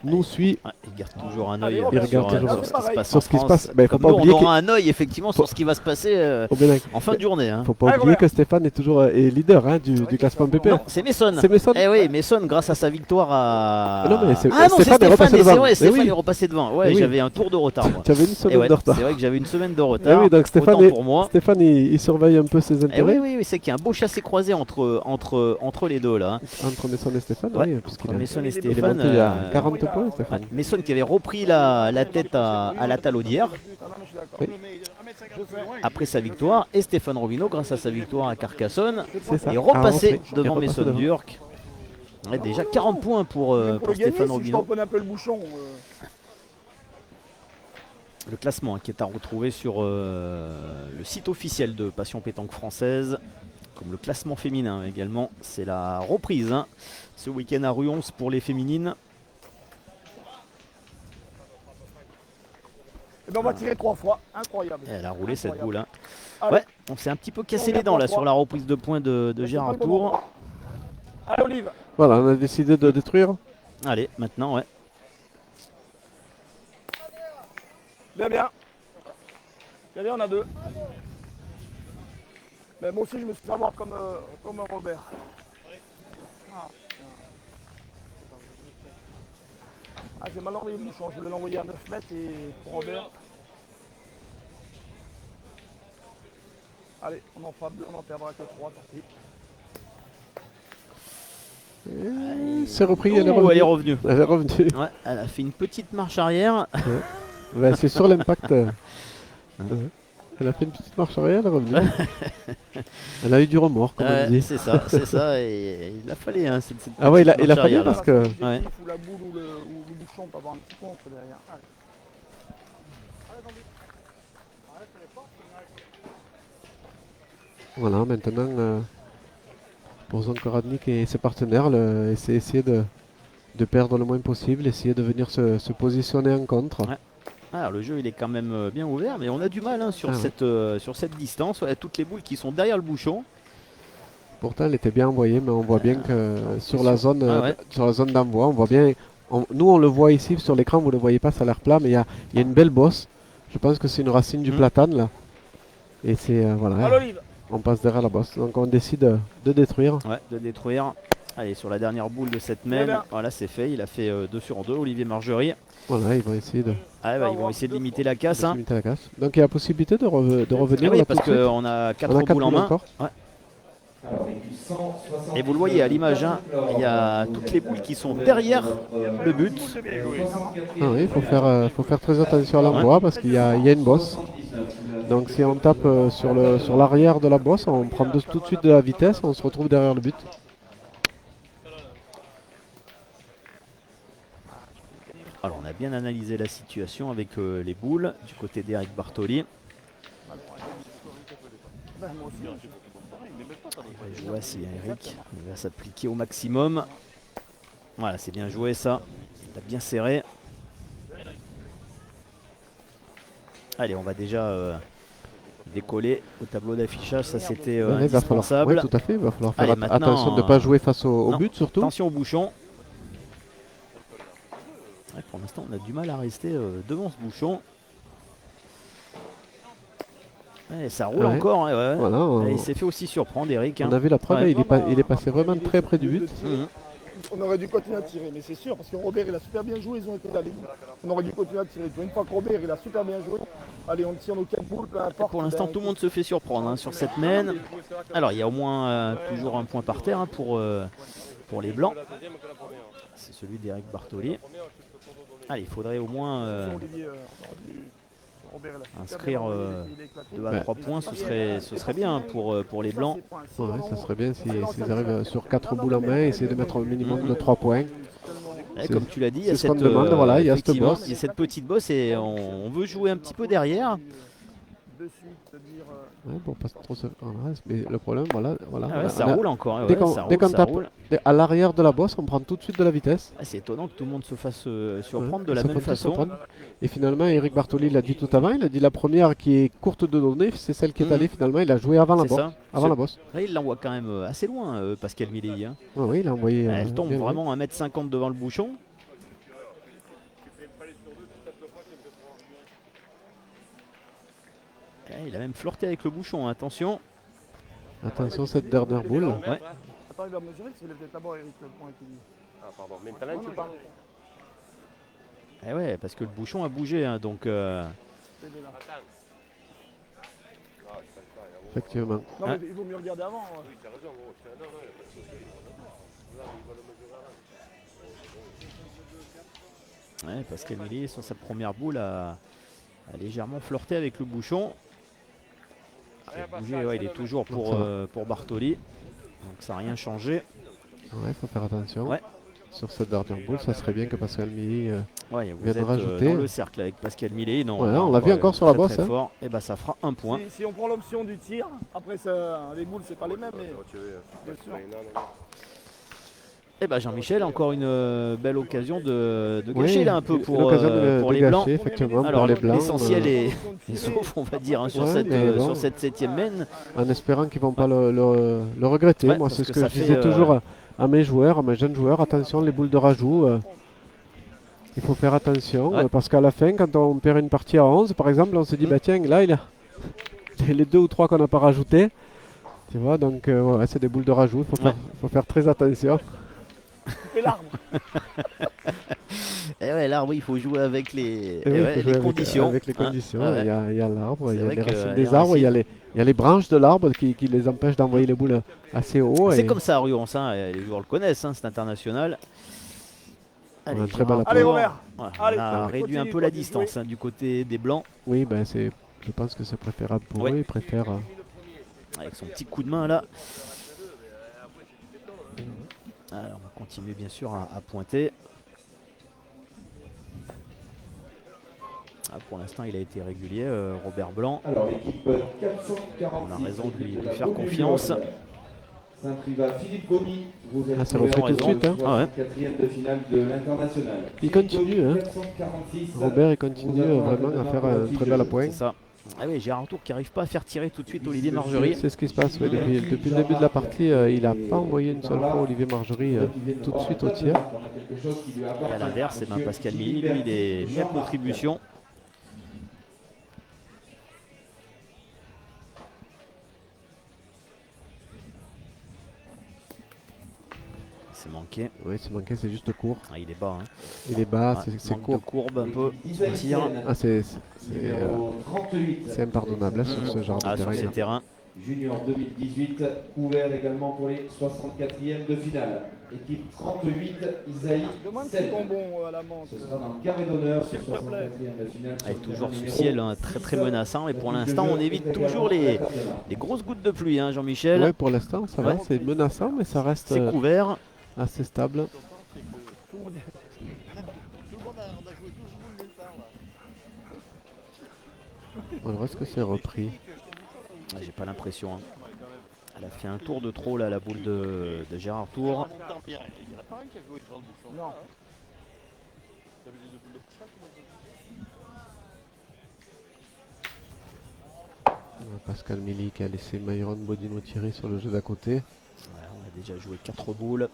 nous suit Ouais, il garde toujours un Allez, œil Robert, il regarde sur, toujours sur ce qui se passe sur en ce qui se France. passe. Ben, faut Comme pas nous, on oublier aura un œil effectivement sur ce qui va se passer au Bénin. en fin de journée. Hein. Faut pas Allez, oublier Robert. que Stéphane est toujours est leader hein, du classement PP. Non, c'est Messon. C'est Messon. Eh oui, Messon, grâce à sa victoire à. Non, mais c'est- ah non, c'est Stéphane est repassé Stéphane, devant. c'est vrai, Eh Stéphane oui. est repassé devant. Ouais, Eh oui. j'avais un tour de retard. Moi. Tu avais une Eh semaine ouais, de retard. c'est vrai que j'avais une semaine de Eh retard. oui, donc Stéphane, Autant pour moi. Stéphane il surveille un peu ses Eh intérêts oui, c'est qu'il y a un beau chassé-croisé entre les deux là. entre Messon et Stéphane. Ouais, Oui, puisqu'il entre Messon et il est Stéphane. monté à 40 points, Stéphane. Ouais, Messon qui avait repris la tête à la Talaudière Ah non, mais je suis d'accord. Oui. après sa victoire et Stéphane Robino grâce à sa victoire à Carcassonne C'est ça. est repassé Ah, devant il est repassé Messon devant. Durk. Ouais, déjà 40 points pour Pour le gagner, Stéphane si je Robino. tamponne un peu le bouchon. Le classement hein, qui est à retrouver sur le site officiel de Passion Pétanque Française, comme le classement féminin également. C'est la reprise hein, ce week-end à Ruons pour les féminines. Et ben on va tirer 3 fois. Incroyable. Elle a roulé cette boule. Hein. Allez. Ouais, on s'est un petit peu cassé les dents là sur la reprise de points de Gérard Tour. Allez, Olive. Voilà, on a décidé de détruire. Allez, maintenant, ouais. Bien, bien. Bien, bien, on a 2. Mais moi aussi, je me suis fait avoir comme Robert. Ah, j'ai mal envoyé le bouchon. Je voulais l'envoyer à 9 mètres et pour Robert. Allez, on en fera 2, on en perdra que 3. C'est repris, elle est Oh, elle est revenue. revenue. Elle est revenue. Ouais, elle a fait une petite marche arrière. Ouais, c'est sur l'impact. Elle a fait une petite marche arrière, elle est revenue. Elle a eu du remords, comme on dit. C'est ça, c'est ça. Et il a fallu. Hein, cette Ah ouais, il a petite marche fallu arrière, là. parce que... Ouais. Ou la boule ou le bouchon peut avoir un petit contre derrière. Allez. Voilà, maintenant, pour Zonkoradnik et ses partenaires, c'est essayer de perdre le moins possible, essayer de venir se positionner en contre. Ouais. Alors, le jeu il est quand même bien ouvert, mais on a du mal hein, sur, sur cette distance. Ouais, toutes les boules qui sont derrière le bouchon. Pourtant, elle était bien envoyée, mais on voit bien que sur la zone d'envoi, on voit bien. Nous, on le voit ici sur l'écran, vous ne le voyez pas, ça a l'air plat, mais il y a une belle bosse. Je pense que c'est une racine du platane là. Et c'est voilà. À l'olive. On passe derrière la bosse. Donc on décide de détruire. Ouais, de détruire. Allez, sur la dernière boule de cette main, voilà, c'est fait. Il a fait 2 sur 2, Olivier Margerie. Voilà, ils vont essayer de, Ah, bah, ils vont essayer de limiter la casse. Hein. limiter la casse. Donc il y a possibilité de revenir. Oui, là, parce tout de suite. qu'on a 4 On a quatre boules en boules main. encore. Ouais. Et vous le voyez à l'image, hein, il y a toutes les boules qui sont derrière le but. Ah oui, il faut faire très attention à l'envoi parce qu'il y a une bosse. Donc si on tape sur l'arrière de la bosse, on prend tout de suite de la vitesse, on se retrouve derrière le but. Alors on a bien analysé la situation avec les boules du côté d'Eric Bartoli. Je vois si Eric il va s'appliquer au maximum. Voilà, c'est bien joué ça. Il a bien serré. Allez, on va déjà décoller au tableau d'affichage. Ça c'était Ouais, il va falloir, indispensable. ouais, tout à fait, il va falloir faire Allez, maintenant, attention de ne pas jouer face au non, but surtout. Attention au bouchon. Ouais, pour l'instant, on a du mal à rester devant ce bouchon. Ouais, ça roule Ouais. encore. Hein, ouais. Voilà, Il s'est fait aussi surprendre, Eric. Hein. on a vu la preuve, Ouais. il est passé vraiment très près du but. Mhm. On aurait dû continuer à tirer, mais c'est sûr, parce que Robert, il a super bien joué, ils ont été allés. On aurait dû continuer à tirer. Une fois que Robert, il a super bien joué, allez, on tire nos 4 boules, peu importe. Pour l'instant, tout le monde se fait surprendre hein, sur cette main. Alors, il y a au moins toujours un point par terre hein, pour les Blancs. C'est celui d'Eric Bartoli. Allez, il faudrait au moins inscrire 2 à 3 points, ce serait bien pour les Blancs. Ouais, ça serait bien s'ils arrivent sur 4 boules en main, essayer de mettre un minimum de 3 points. Ouais, comme tu l'as dit, il y a c'est ce cette, qu'on demande, voilà, il y a cette effectivement, bosse. il y a cette petite bosse et on veut jouer un petit peu derrière. Ouais, pour pas trop se... voilà, mais le problème, voilà. Ah ouais, ça roule encore. Ouais, Dès qu'on ça tape roule. à l'arrière de la bosse, on prend tout de suite de la vitesse. Ah, c'est étonnant que tout le monde se fasse surprendre Ouais, de la ça même peut te façon. surprendre. Et finalement, Eric Bartoli l'a dit tout avant, il a dit la première qui est courte de données, c'est celle qui est allée finalement, il a joué avant la C'est bosse. ça. Avant la bosse. Là, il l'envoie quand même assez loin, Pascal Milei. Hein. Oui, il a envoyé. Elle tombe bien, vraiment à 1m50 devant le bouchon. Il a même flirté avec le bouchon, attention. Attention cette dernière boule. Ouais. Attends, il va mesurer, c'est peut-être d'abord Eric le point qui dit. Ah, pardon. Maintenant, tu parles. Eh ouais, parce que le bouchon a bougé, hein, donc Effectivement. Non, Hein mais il vaut mieux regarder avant. ouais, Pascal Milei sur sa première boule a légèrement flirté avec le bouchon. Bougé, ouais, il est toujours pour Bartoli, donc ça n'a rien changé. Ouais, il faut faire attention. Ouais. Sur cette dernière boule, ça serait bien que Pascal Milei Ouais, vous vient de êtes rajouter. dans le cercle avec Pascal Milei. Non, Ouais, on l'a vu encore sur la bosse, hein. Fort. Et bah ça fera un point. Si on prend l'option du tir, après les boules, c'est pas les mêmes, mais bien sûr. Et bah Jean-Michel, encore une belle occasion de Oui, gâcher là un peu pour l'occasion de les gâcher, Blancs. effectivement, Alors pour les Blancs. l'essentiel est sauf, on va dire, hein, sur, Ouais, mais bon. sur cette 7e main. En espérant qu'ils vont pas le regretter. Ouais, Moi, parce c'est ce que que ça je disais fait, toujours à mes joueurs, à mes jeunes joueurs, attention les boules de rajout. Il faut faire attention Ouais. parce qu'à la fin, quand on perd une partie à 11, par exemple, on se dit, bah tiens, là, il a les 2 ou 3 qu'on n'a pas rajoutés. Tu vois, donc ouais, c'est des boules de rajout, faut faire très attention. Et l'arbre. Et ouais, là, oui, il faut jouer avec les, Et oui, ouais, faut jouer les conditions. avec les hein. conditions. Ouais, Il y ouais. a l'arbre, C'est il y a vrai les que racines les des arbres, racines- il y a les branches de l'arbre qui les empêchent d'envoyer les boules assez haut. C'est et comme ça à Rions, hein, les joueurs le connaissent, hein, c'est international. On a un très Gérard bel Allez, apport. Robert. Ouais, Allez, on a réduit continue, un peu la continue, distance hein, du côté des Blancs, Oui, ben je pense que c'est préférable pour Ouais. eux. Ils préfèrent. avec son petit coup de main là. Alors, on va continuer bien sûr à pointer. Ah, pour l'instant, il a été régulier, Robert Blanc. Alors, l'équipe 446. On a raison de lui de la faire Coupe du confiance. Monde. Saint-Privat, Philippe Goni, vous êtes Ah, ça pour refait la tout de suite, hein. Ah ouais. 64e de finale de l'international. Il Philippe continue, Goni, hein. 446. Robert, il continue Vous vraiment avez à faire un un très bel appoint. C'est ça. Ah oui, Gérard Tour qui n'arrive pas à faire tirer tout de suite Olivier Margerie. C'est ce qui se passe ouais, depuis le début de la partie. Il n'a pas envoyé une seule fois Olivier Margerie tout de suite au tir. Et à l'inverse, c'est Pascal Milly, lui, il est mis à contribution. C'est manqué. Oui, c'est manqué, c'est juste court. Ah, il est bas. Hein. Il est bas, Ouais, c'est manque de court. courbe un peu. Son tir. Ah, c'est impardonnable hein, sur ce genre Ah, de sur terrain. ces terrains. Junior 2018, couvert également pour les 64e de finale. Équipe 38, Isaïe Demande si 7. ton bon à la menthe. Ce sera dans le carré d'honneur sur S'il te plaît. 64e de finale. Avec toujours sous ciel hein, très très menaçant. Et pour l'instant, on évite toujours les grosses gouttes de pluie, hein, Jean-Michel. Oui, pour l'instant, ça va. Ouais. C'est menaçant, mais ça reste C'est couvert. assez stable. Tout le monde on a joué 12 boules nulle part là. Alors, est-ce que c'est repris? Ah, j'ai pas l'impression. Hein. Elle a fait un tour de trop là, la boule de Gérard Tour. Il y en a pas un qui a joué sur le bouchon. Non. T'as vu les deux boules de chat, comment Pascal Milly qui a laissé Myron Bodino tirer sur le jeu d'à côté. Ouais, on a déjà joué 4 boules.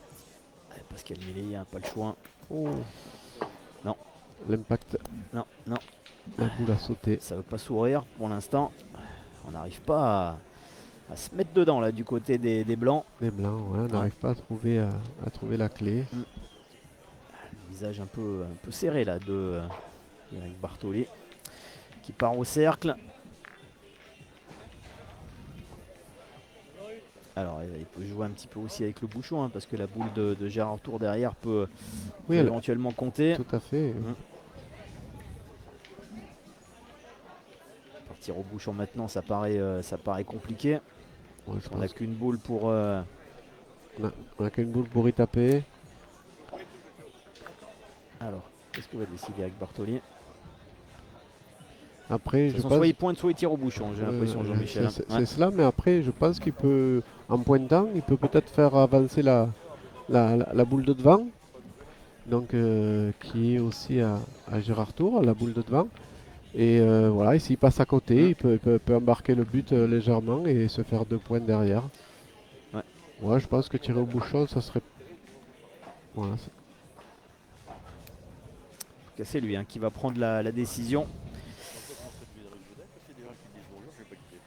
Allez, Pascal Milly, hein, pas le choix. Oh. Non. L'impact, Non, non, la boule a sauté. ça veut pas sourire pour l'instant. On n'arrive pas à se mettre dedans là du côté des Blancs. Les blancs, ouais, on n'arrive pas à trouver la clé. Le visage un peu serré là de Eric Bartoli qui part au cercle. Alors il peut jouer un petit peu aussi avec le bouchon hein, parce que la boule de Gérard Tour derrière peut Oui, elle- éventuellement compter. tout à fait. Partir au bouchon maintenant ça paraît compliqué. Ouais, je On n'a pense qu'une boule pour qu'on a qu'une boule pour y taper. alors qu'est-ce que va décider avec Bartoli? Après, De je toute façon, pense. soit il pointe soit il tire au bouchon, j'ai l'impression Jean-Michel. C'est hein. Ouais. cela, mais après, je pense qu'il peut, en pointant, il peut peut-être faire avancer la boule de devant. Donc, qui est aussi à Gérard Tour, la boule de devant. Et voilà, et s'il passe à côté, il peut embarquer le but légèrement et se faire 2 points derrière. Ouais. Ouais, je pense que tirer au bouchon, ça serait. Voilà, C'est lui hein, qui va prendre la décision. c'est des gens qui disent bonjour, je vais pas quitter.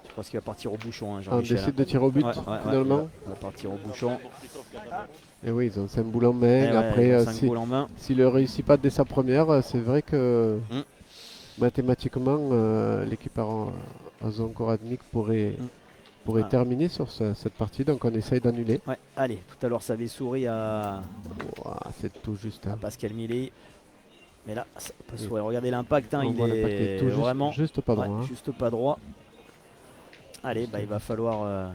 Je pense qu'il va partir au bouchon, hein, on Jean-Michel. décide de tirer au but Ouais, finalement. il va partir au bouchon. Et oui, ils ont 5 boules en main. Eh ouais, Après, ils ont 5 si, boules en main. s'il ne réussit pas dès sa première, c'est vrai que mathématiquement, l'équipe à zone Koradnik pourrait Ah. terminer sur cette partie. Donc on essaye d'annuler. Ouais, allez, tout à l'heure ça avait souri à Ouah, c'est tout juste. Hein. Pascal Milly. Mais là, ça peut Oui. sourire. Regardez l'impact, hein, On il voit l'impact est tout juste- vraiment juste pas droit. ouais, Hein. juste pas droit. Allez, bah, il va falloir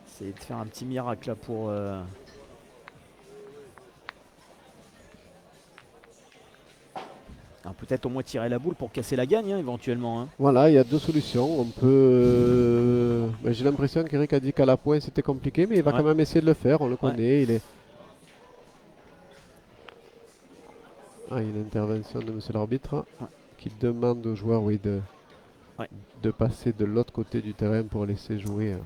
essayer de faire un petit miracle là pour alors, peut-être au moins tirer la boule pour casser la gagne hein, éventuellement. Hein. Voilà, il y a 2 solutions. On peut. J'ai l'impression qu'Eric a dit qu'à la pointe c'était compliqué, mais il va Ouais. quand même essayer de le faire. On le connaît. Il est. Ah, il y a une intervention de monsieur l'arbitre qui demande aux joueurs, oui, Ouais. de passer de l'autre côté du terrain pour laisser jouer.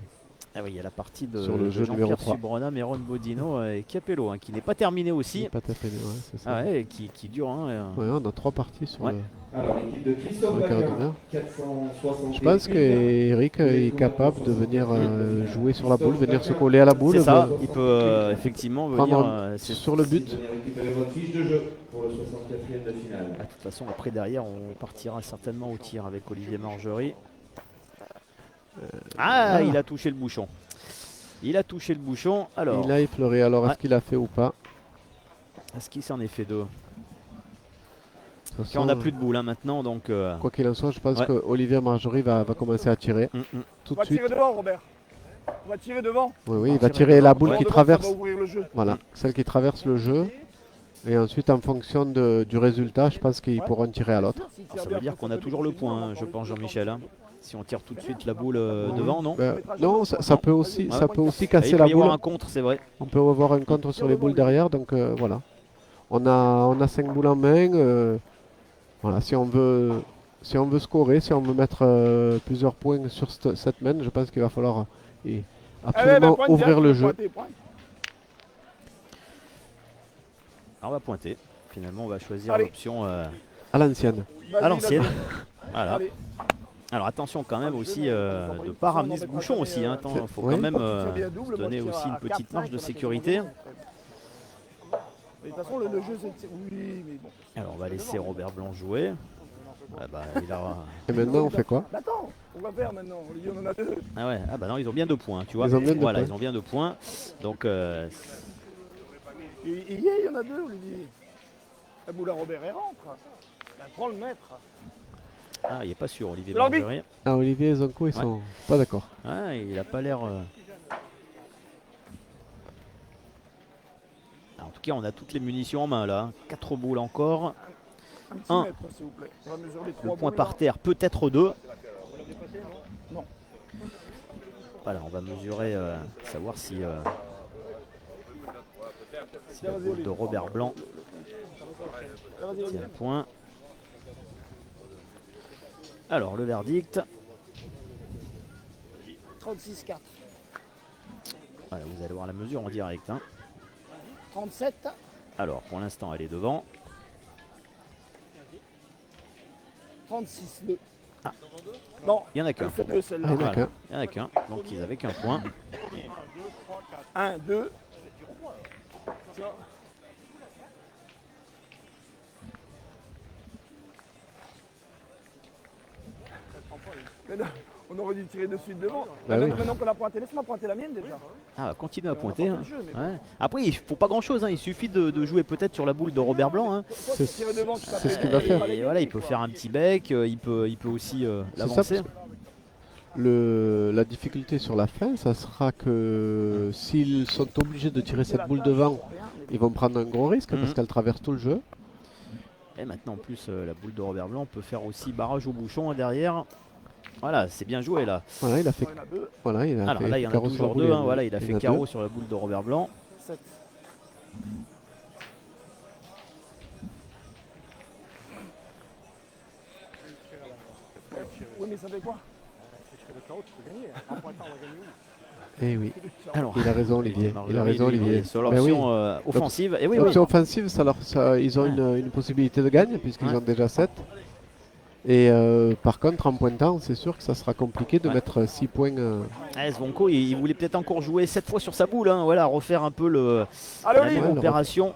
Ah oui, il y a la partie de, Sur le de jeu numéro Jean-Pierre 3. Subrona, Méron Bodino et Capello, hein, qui n'est pas terminé aussi. Pas tapé, ouais, c'est ça. Ah ouais, et qui dure. Hein, Ouais, on a 3 parties sur Ouais. le. Alors, l'équipe de Christophe Le quart Bacquin, d'honneur. 460. Je pense qu'Eric est capable de venir jouer sur la boule, venir se coller à la boule. c'est ça, va- il peut effectivement venir prendre c'est- sur le but. Vous allez récupérer votre fiche de jeu pour le 64e de finale. Ah, de toute façon, après derrière, on partira certainement au tir avec Olivier Margerie. Ah, il a touché le bouchon. Il a touché le bouchon. Alors, Il a effleuré, alors Ouais. est-ce qu'il a fait ou pas? est-ce qu'il s'en est fait deux? De toute Car façon, on n'a plus de boule hein, maintenant, donc. Quoi qu'il en soit, je pense Ouais. que Olivier Marjorie va commencer à tirer tout On va de suite. tirer devant, Robert. On va tirer devant. Oui, oui, il va va tirer tirer la devant. boule Ouais. qui Devant, traverse. Ça va ouvrir le jeu. Voilà, celle qui traverse le jeu. Et ensuite, en fonction du résultat, je pense qu'ils pourront tirer à l'autre. Alors, ça veut dire qu'on a toujours le point, hein, je pense, Jean-Michel. hein. Si on tire tout de suite la boule devant, non? Non, ça peut aussi, Ouais. ça peut aussi Et casser il peut la y avoir boule. un contre, c'est vrai. On peut avoir un contre sur les boules derrière, donc voilà. On a 5 boules en main. Voilà, si on veut scorer, si on veut mettre plusieurs points sur cette main, je pense qu'il va falloir absolument ouvrir le jeu. Alors, on va pointer. Finalement, on va choisir Allez. l'option À l'ancienne. à l'ancienne. Voilà. Allez. Alors attention quand même aussi de ne pas ramener ce bouchon aussi. Il faut Oui. quand même double, se donner moi, je aussi tire une à petite 4, marge 5, de on a fait sécurité. le Mais de toute façon, le jeu, c'est. Oui, mais bon. Alors on va laisser Robert Blanc jouer. Ah bah, il a... Et maintenant, on fait quoi? Mais attends, on va faire maintenant. On en a deux. Ah ouais, ah bah non, ils ont bien 2 points, tu vois. Ils ont bien deux voilà, points. ils ont bien 2 points. Donc Il y en a deux, Olivier. La boule à Robert, elle rentre. Ben, prends le maître. ah, il est pas sûr, Olivier L'arbitre. Margerie. Ah, Olivier et Zonko, ils sont pas d'accord. Ah, il a pas l'air. Alors, en tout cas, on a toutes les munitions en main là. 4 boules encore. Un petit Un. mètre, s'il vous plaît. On va mesurer les Le trois point boules, par là. terre, peut-être 2. Non. Voilà, on va mesurer, savoir si la boule de Robert Blanc Vas-y, vas-y. tient un point. Alors, le verdict. 36-4. Voilà, vous allez voir la mesure en direct. hein. 37. Alors, pour l'instant, elle est devant. 36-2. Ah. Non, Il n'y en a qu'un. elle fait deux, Ah, celle-là. il y en a Voilà. qu'un. Il y en a qu'un. Donc, ils avaient qu'un point. 1, 2. Mais là, on aurait dû tirer de suite devant. Bah maintenant, oui. maintenant qu'on a pointé, laisse-moi pointer la mienne déjà. Ah, continue à pointer. On va hein. tenter le jeu, mais Ouais. Après, il faut pas grand-chose. Il suffit de jouer peut-être sur la boule de Robert Blanc. hein. toi, tu tires devant, tu c'est t'appelles- ce qu'il va faire. Et voilà, il peut faire un petit bec. Il peut aussi C'est ça, l'avancer. parce la difficulté sur la fin, ça sera que s'ils sont obligés de tirer cette boule devant, ils vont prendre un gros risque parce Mhm. qu'elle traverse tout le jeu. Et maintenant, en plus, la boule de Robert Blanc peut faire aussi barrage au bouchon derrière. Voilà, c'est bien joué là. Voilà, il a fait, Il y en a deux. voilà, il a Alors fait là, il y en a carreau sur la toujours boule, deux. hein. Voilà, il a y fait en a carreau deux. sur la boule de Robert Blanc. 7. Oui, mais ça fait quoi? Eh oui, Alors, il a raison Olivier. Il a raison lui, il Olivier. est sur Ben l'option oui. offensive. Et oui, oui. L'option offensive, ils ont une possibilité de gagne puisqu'ils Ouais. ont déjà 7. Et par contre, en pointant, c'est sûr que ça sera compliqué de Ouais. mettre 6 points. Ah, Zvonko, il voulait peut-être encore jouer 7 fois sur sa boule. hein. Voilà, refaire un peu Allez, la Olivier. même Ouais, opération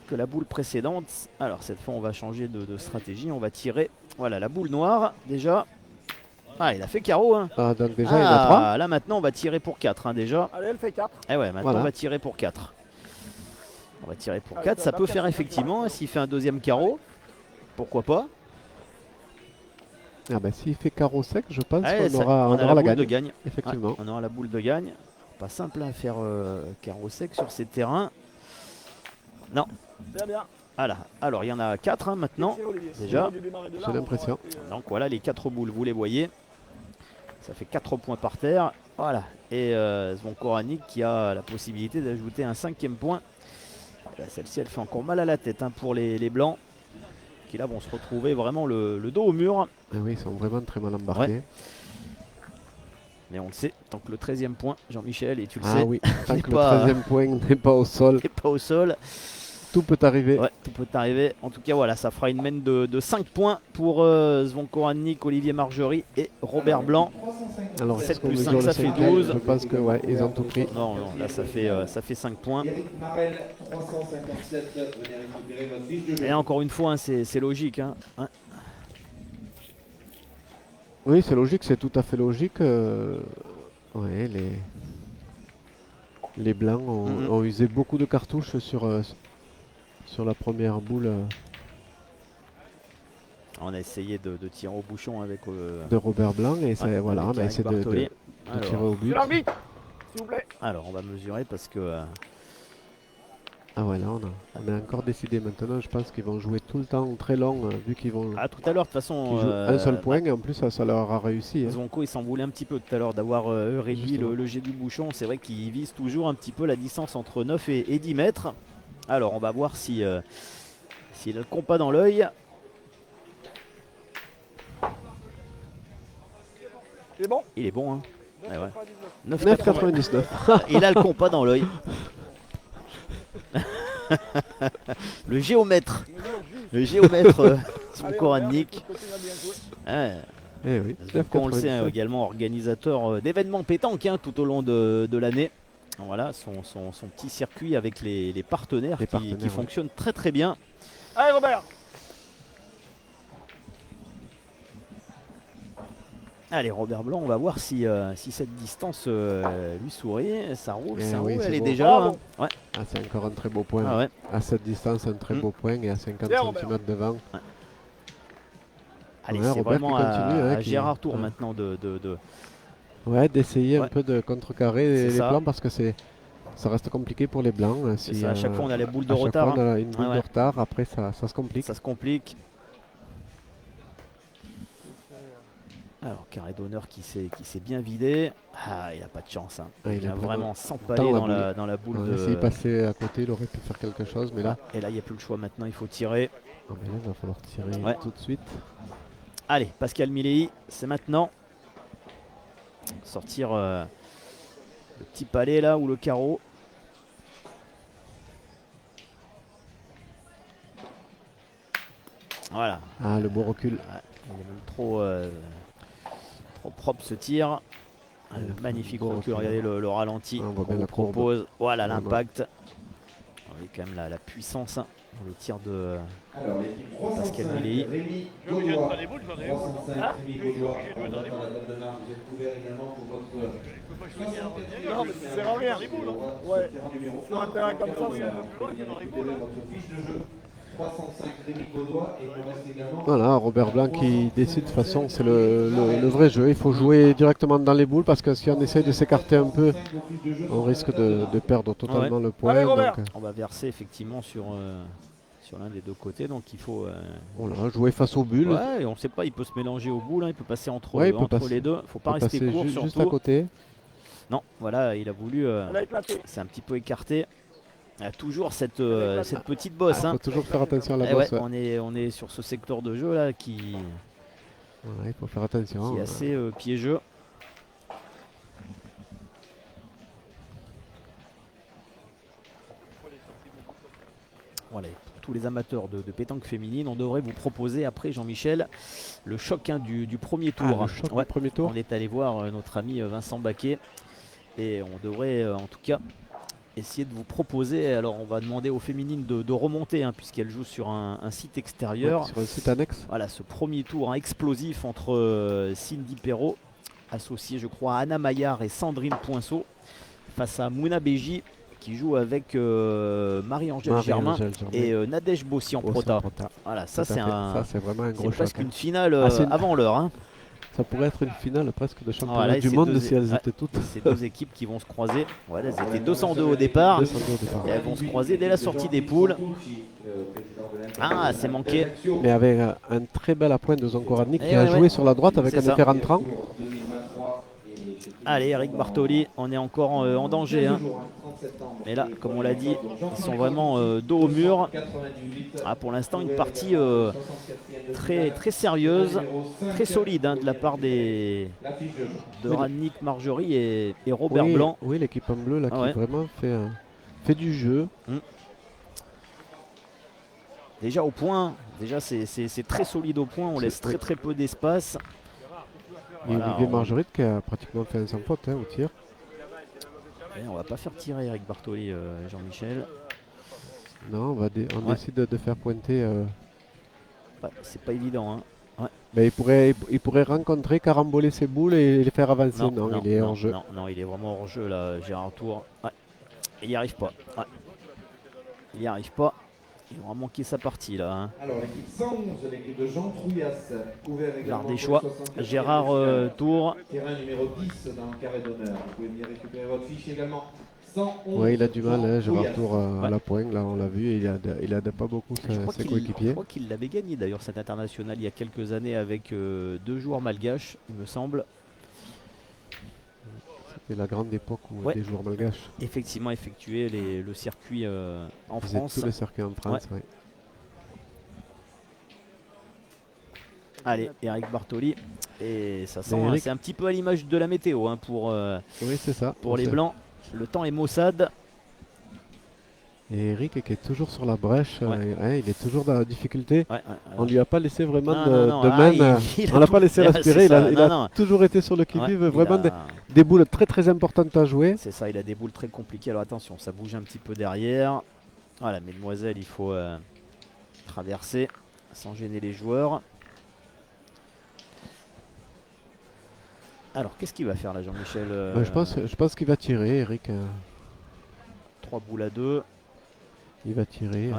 que la boule précédente. Alors, cette fois, on va changer de stratégie. On va tirer. Voilà, la boule noire déjà. Ah, il a fait carreau. Hein. Ah, donc déjà, il a 3. Là, maintenant, on va tirer pour 4 déjà. Allez, elle fait 4. Eh ouais, maintenant, Voilà. on va tirer pour 4. On va tirer pour Ah, 4. ça Ça va peut faire faire ça. effectivement, hein, s'il fait un deuxième carreau. Pourquoi pas. Ah ben, s'il fait carreau sec, je pense Ouais, qu'on ça- aura, on on a aura la boule de gagne. gagne. Effectivement. Ouais, on aura la boule de gagne. Pas simple à faire carreau sec sur ces terrains. Non. Bien, bien. Voilà. Alors, il y en a 4 maintenant. Tire, Olivier. Déjà. On va démarrer de là, J'ai l'impression. Donc voilà les 4 boules, vous les voyez. Ça fait 4 points par terre. Voilà. Et Zvonkoranic qui a la possibilité d'ajouter un 5e point. Là, celle-ci, elle fait encore mal à la tête hein, pour les blancs. qui là vont se retrouver vraiment le dos au mur. Ah oui, ils sont vraiment très mal embarqués. Mais on le sait, tant que le 13e point, Jean-Michel, et tu le Ah sais, oui, tant n'est que le pas- 13e point n'est pas au sol, n'est pas au sol. tout peut arriver. Ouais, tout peut arriver. En tout cas, voilà, ça fera une mène de 5 points pour Zvonko Rannik, Olivier Margerie et Robert Blanc. Alors, 7 est-ce qu'on plus mesure 5, le ça fait cinquième? 12. Je pense que ouais, ils ont tout pris. Non, non, là ça fait 5 points. Eric Marel, 357. Venez récupérer votre fiche de jeu. Et encore une fois, hein, c'est logique. Hein. Hein. Oui, c'est logique, c'est tout à fait logique. Ouais, les blancs ont usé beaucoup de cartouches sur la première boule On a essayé de tirer au bouchon avec de Robert Blanc et ça, ouais, voilà, on avec a Eric essayé Bartoli. de tirer au but. L'arbitre, s'il vous plaît. Alors, on va mesurer parce que Ah ouais, là on a encore décidé maintenant. Je pense qu'ils vont jouer tout le temps très long vu qu'ils vont tout à l'heure, de toute façon, qu'ils jouent un seul point et en plus ça leur a réussi. Hein. Zvonko il s'en voulait un petit peu tout à l'heure d'avoir réduit Justement. le jet du bouchon. C'est vrai qu'il vise toujours un petit peu la distance entre 9 et 10 mètres. Alors on va voir si s'il a le compas dans l'œil. C'est bon. Il est bon, hein. Ouais, ouais. 9,99. Il a le compas dans l'œil. Le géomètre. Le géomètre Zvonko Rannik. Ouais. Eh oui, Zvonko, on le sait, 9,99. également organisateur d'événements pétanques hein, tout au long de l'année. Voilà son petit circuit avec les partenaires, Les qui partenaires, ouais. fonctionne très très bien. Allez, Robert. Allez, Robert Blanc, on va voir si cette distance lui sourit. Ça roule, Eh ça oui, roule, c'est elle est beau. déjà. Bravo. Hein. Ouais. Ah, c'est encore un très beau point. Ah ouais. À cette distance, un très beau point et à 50 Bien, Robert. cm devant. Allez, Ouais, c'est Robert vraiment qui continue, hein, à qui- Gérard Tour ouais. maintenant de Ouais, d'essayer Ouais. un peu de contrecarrer C'est les ça. blancs parce que ça reste compliqué pour les blancs. C'est ça, à chaque fois on a la boule de à chaque retard. fois, on hein. a une boule Ouais. de retard, après ça se complique. Ça se complique. Alors, carré d'honneur qui s'est bien vidé. Ah, il n'a pas de chance. Hein. Ah, il a vraiment dans s'empalé la dans la boule Ouais, de. S'il passait à côté, il aurait pu faire quelque chose, mais là, Et là, il n'y a plus le choix maintenant, il faut tirer. ah, mais là, il va falloir tirer Ouais. tout de suite. Allez, Pascal Milei, c'est maintenant. Sortir le petit palais là ou le carreau. Voilà. Ah, le beau recul. Ouais, il est même trop propre ce tir. Ah, le Ouais, magnifique beau recul, recul. regardez le ralenti On voit qu'on bien vous la courbe. propose. Voilà Ouais, l'impact. Vous voyez quand même la puissance hein, dans le tir de Alors, l'équipe Pascal 305, Milei. Rémi Je veux que j'aille Gaudois. dans les boules, j'en ai où 305, Rémi Gaudois. Je veux On dans les attend la table de marque. Vous êtes couvert également pour votre. Je peux pas choisir un modèle. Non, mais ça sert à rien. Ouais. Sur un terrain comme ça, Votre fiche de jeu. 305 Rémi Gaudois et il nous reste également. Voilà, Robert Blanc qui décide. De toute façon, c'est le vrai jeu. Il faut jouer directement dans les boules parce que si on essaye de s'écarter un peu, on risque de perdre totalement le point. Allez, Robert. Donc, On va verser effectivement sur l'un des deux côtés, donc il faut. voilà, jouer face aux bulles. Ouais, et on ne sait pas, il peut se mélanger aux boules, hein, il peut passer entre, Ouais, il peut entre passer- les deux. Faut pas On peut rester passer court juste à surtout. côté. Non, voilà, il a voulu. elle a éclaté. C'est un petit peu écarté. Il a toujours cette petite Il bosse. faut hein. toujours faire attention à la Eh ouais, bosse. Ouais. on est sur ce secteur de jeu là qui Voilà, il faut faire attention. est assez piégeux. Voilà, pour tous les amateurs de pétanque féminine, on devrait vous proposer après Jean-Michel le choc hein, du premier Ah, tour. le choc Ouais, du premier tour. on est allé voir notre ami Vincent Baquet et on devrait en tout cas essayer de vous proposer. Alors on va demander aux féminines de remonter hein, puisqu'elles jouent sur un site extérieur. Ouais, sur un site annexe. Voilà ce premier tour hein, explosif entre Cindy Perrault, associée je crois à Anna Maillard et Sandrine Poinceau, face à Mouna Beji qui joue avec Marie-Angèle Germain Marie-Angèle Germain. et Nadège Bossi en Au prota. Prota. Voilà, ça Tout à c'est fait. un. Ça, c'est vraiment un C'est gros presque choc. une finale Ah, c'est une- avant l'heure. Hein. Ça pourrait être une finale presque de championnat Voilà, et du ces monde deux- si elles ouais. étaient toutes. Ces deux équipes qui vont se croiser. Voilà, elles étaient 202 au départ. 202 au départ. Et elles vont se croiser dès la sortie des poules. Ah, c'est manqué. Mais avec un très bel appoint de Zvonko Rannik Eh qui a ouais, joué ouais. sur la droite avec C'est un ça. effet rentrant. Allez, Eric Bartoli, on est encore en danger. Hein. Mais là, comme on l'a dit, ils sont vraiment dos au mur. Ah, pour l'instant, une partie très, très sérieuse, très solide hein, de la part de Radnik Marjorie et Robert Blanc. Oui, l'équipe en bleu là, Ah ouais. qui vraiment fait du jeu. Déjà au point, déjà c'est très solide au point, on laisse très très peu d'espace. Et Voilà, Olivier Marguerite qui a pratiquement fait un sans faute hein, au tir. on va pas faire tirer Eric Bartoli, Jean-Michel. Non, on décide de faire pointer. Ouais, c'est pas évident. Hein. Mais il pourrait rencontrer, caramboler ses boules et les faire avancer. Non, il est hors jeu. Non, il est vraiment hors jeu là, Gérard Tour. Ouais. Il n'y arrive pas. Ouais. Il n'y arrive pas. Il va manquer sa partie là. Hein. Alors l'équipe 111, l'équipe de Jean Trouillas, couvert également Garde des pour choix. le 64e Gérard Tour. Terrain numéro 10 dans le carré d'honneur. Vous pouvez venir récupérer votre fiche également. 111, Oui, il a du mal, hein, Gérard Trouillas. Tour à la pointe, là on l'a vu, il a pas beaucoup Je crois ses qu'il coéquipiers. l'avait gagné d'ailleurs cet international il y a quelques années avec 2 joueurs malgaches, il me semble. C'était la grande époque où Ouais. des joueurs malgaches Effectivement effectué le circuit en faisaient France. tous les circuits en France. Ouais. Allez, Eric Bartoli. Et ça sent, Eric- c'est un petit peu à l'image de la météo hein, pour Oui, c'est ça. les Blancs. Le temps est maussade. Et Eric qui est toujours sur la brèche, Ouais. il est toujours dans la difficulté. Ouais, On lui a pas laissé vraiment Non, de main. On l'a pas laissé respirer. Il a non. toujours été sur le qui-vive. Ouais, Vraiment des boules très très importantes à jouer. C'est ça, il a des boules très compliquées. Alors attention, ça bouge un petit peu derrière. Voilà, mesdemoiselles, il faut traverser sans gêner les joueurs. Alors, qu'est-ce qu'il va faire là, Jean-Michel Je pense qu'il va tirer, Eric. 3 boules à 2. Il va tirer. Ouais.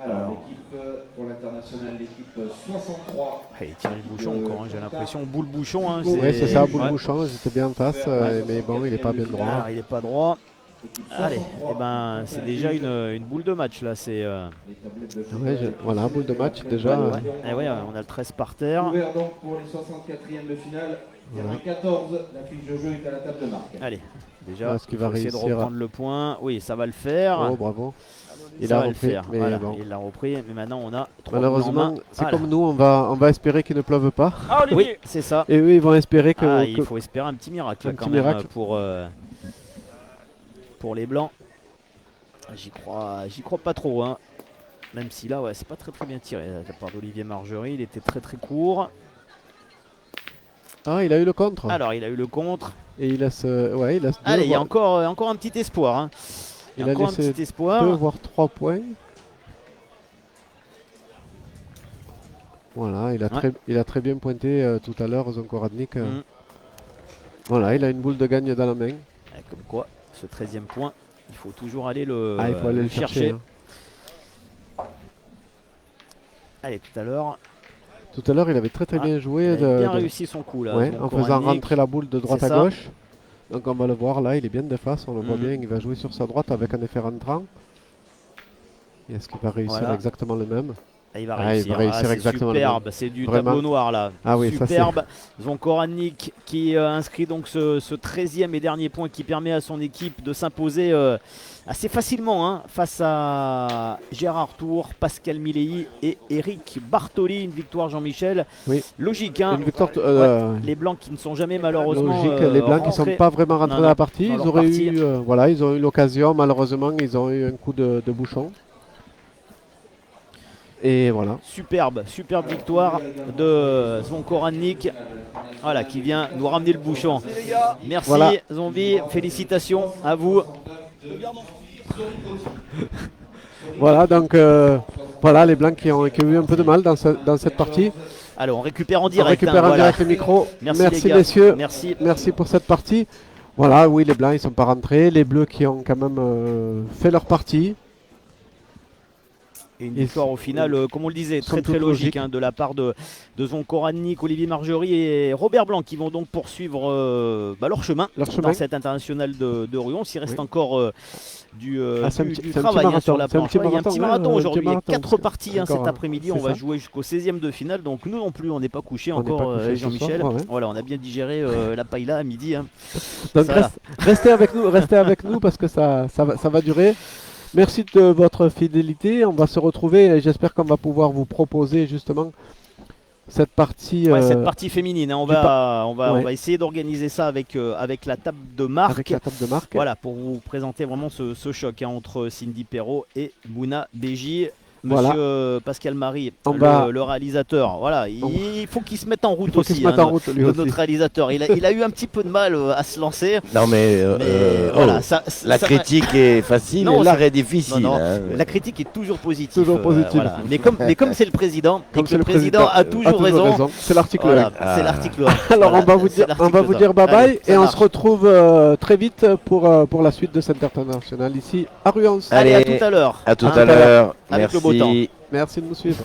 Alors l'équipe pour l'international, l'équipe 63. Il tire le bouchon encore, hein, j'ai l'impression. Boule bouchon. Hein, Oui, c'est ça, boule ouais. bouchon. J'étais bien en face, mais bon, il est pas bien droit. Alors, il n'est pas droit. Équipe Allez, 63, eh ben, c'est déjà une boule de match là. C'est les tablettes de Ouais, voilà, boule de match déjà. ouais. Eh ouais, on a le 13 par terre. Ouvert donc pour les 64e de finale. Terrain 14, la fiche de jeu est à la table de marque. Allez, déjà, Est-ce qu'il il va faut essayer de réussir à- reprendre le point. Oui, ça va le faire. Oh, bravo. Il Ça a va le repris, faire. mais Voilà, bon. il l'a repris, mais maintenant on a 3 Malheureusement, c'est Voilà. comme nous, on va espérer qu'il ne pleuve pas. Oui, c'est ça. Et eux, ils vont espérer que. Ah, il faut espérer un petit miracle là, Un quand petit même miracle. pour les Blancs. J'y crois pas trop. Hein. Même si là, ouais, c'est pas très très bien tiré de la part d'Olivier Margerie. Il était très très court. Ah, il a eu le contre. Alors, il a eu le contre. Et il laisse. Ouais, il laisse deux, Allez, il y a voire- encore un petit espoir. Hein. Il y a Il a encore un laissé petit espoir. 2 voire 3 points. Voilà, il a très bien pointé tout à l'heure, Zonko Radnik. Mm. Voilà, il a une boule de gagne dans la main. Comme quoi, ce 13e point, il faut toujours aller le, Il faut aller le chercher. Hein. Allez, tout à l'heure, Tout à l'heure, il avait très Ah, bien joué. il a bien réussi son coup là. Ouais, Zonko en faisant Radnik. rentrer la boule de droite C'est à ça. gauche. Donc on va le voir là, il est bien de face, on le voit Mhm. bien, il va jouer sur sa droite avec un effet rentrant. Et est-ce qu'il va réussir Voilà. exactement le même? Ah, il va Ah, il réussir. va réussir c'est exactement le superbe, c'est du Vraiment. tableau noir là. Ah oui, ça, c'est- superbe. Zonko Radnik qui inscrit donc ce 13e et dernier point qui permet à son équipe de s'imposer assez facilement hein, face à Gérard Tour, Pascal Milei et Eric Bartoli. Une victoire, Jean-Michel. Oui. Logique. Hein. Une victoire Les Blancs qui ne sont jamais malheureusement logique, les Blancs qui ne rentrés. sont pas vraiment rentrés Non, dans la non, partie, dans ils leur auraient partie. eu, voilà, ils ont eu l'occasion, malheureusement ils ont eu un coup de bouchon. Et voilà. Superbe victoire de Zonko Radnik. Voilà, qui vient nous ramener le bouchon. Merci Voilà. Zombie, félicitations à vous. Voilà, donc voilà les Blancs qui ont eu un peu de mal dans cette partie. Alors on récupère en On direct. récupère hein, en voilà. direct le micro. Merci, Merci les gars. messieurs. Merci. Merci pour cette partie. Voilà, oui, les Blancs ils sont pas rentrés. Les Bleus qui ont quand même fait leur partie. Et une Ils victoire au sont- final, comme on le disait, sont très toutes logique logiques. de la part de Zonko Rannik, Olivier Marjorie et Robert Blanc qui vont donc poursuivre leur chemin Leur dans chemin. cette internationale de Ruon. Il reste Oui. encore du C'est un petit travail marathon, sur la c'est un planche. petit Ouais, il y a un marathon, petit ouais, marathon un petit aujourd'hui. Il y a marathon, 4 c'est parties encore, cet après-midi. On c'est va ça. jouer jusqu'au 16e de finale. Donc nous non plus, on n'est pas couché On n'est pas encore, couché ce Jean-Michel. soir, ouais. Voilà, on a bien digéré la paella à midi. Hein. Donc Ça va. restez avec nous parce que ça va durer. Merci de votre fidélité. On va se retrouver et j'espère qu'on va pouvoir vous proposer justement cette partie Ouais, cette partie féminine, hein, on du va essayer d'organiser ça avec la table de marque. avec la table de marque. Voilà, pour vous présenter vraiment ce choc hein, entre Cindy Perrault et Mouna Beji. Voilà. Monsieur Pascal Marie, On le réalisateur, voilà, il faut qu'il se mette en route Il faut qu'il aussi. se mette en route, lui aussi. Notre réalisateur, il a eu un petit peu de mal à se lancer. Non mais, Mais voilà, la ça critique est facile Non, et l'art est Non, difficile. non, hein. la critique est toujours positive. Toujours positive. Voilà. Mais comme c'est le président, et Comme que c'est le président a toujours raison. C'est l'article Voilà, 1. c'est l'article 1. Alors Voilà, on va vous c'est dire, l'article 1. bye bye Allez, et ça on marche. se retrouve très vite pour la suite de cette internationale ici à Ruance. Allez, à Allez, tout à l'heure. À tout Hein, à l'heure. avec le Merci. beau temps. Merci de nous suivre.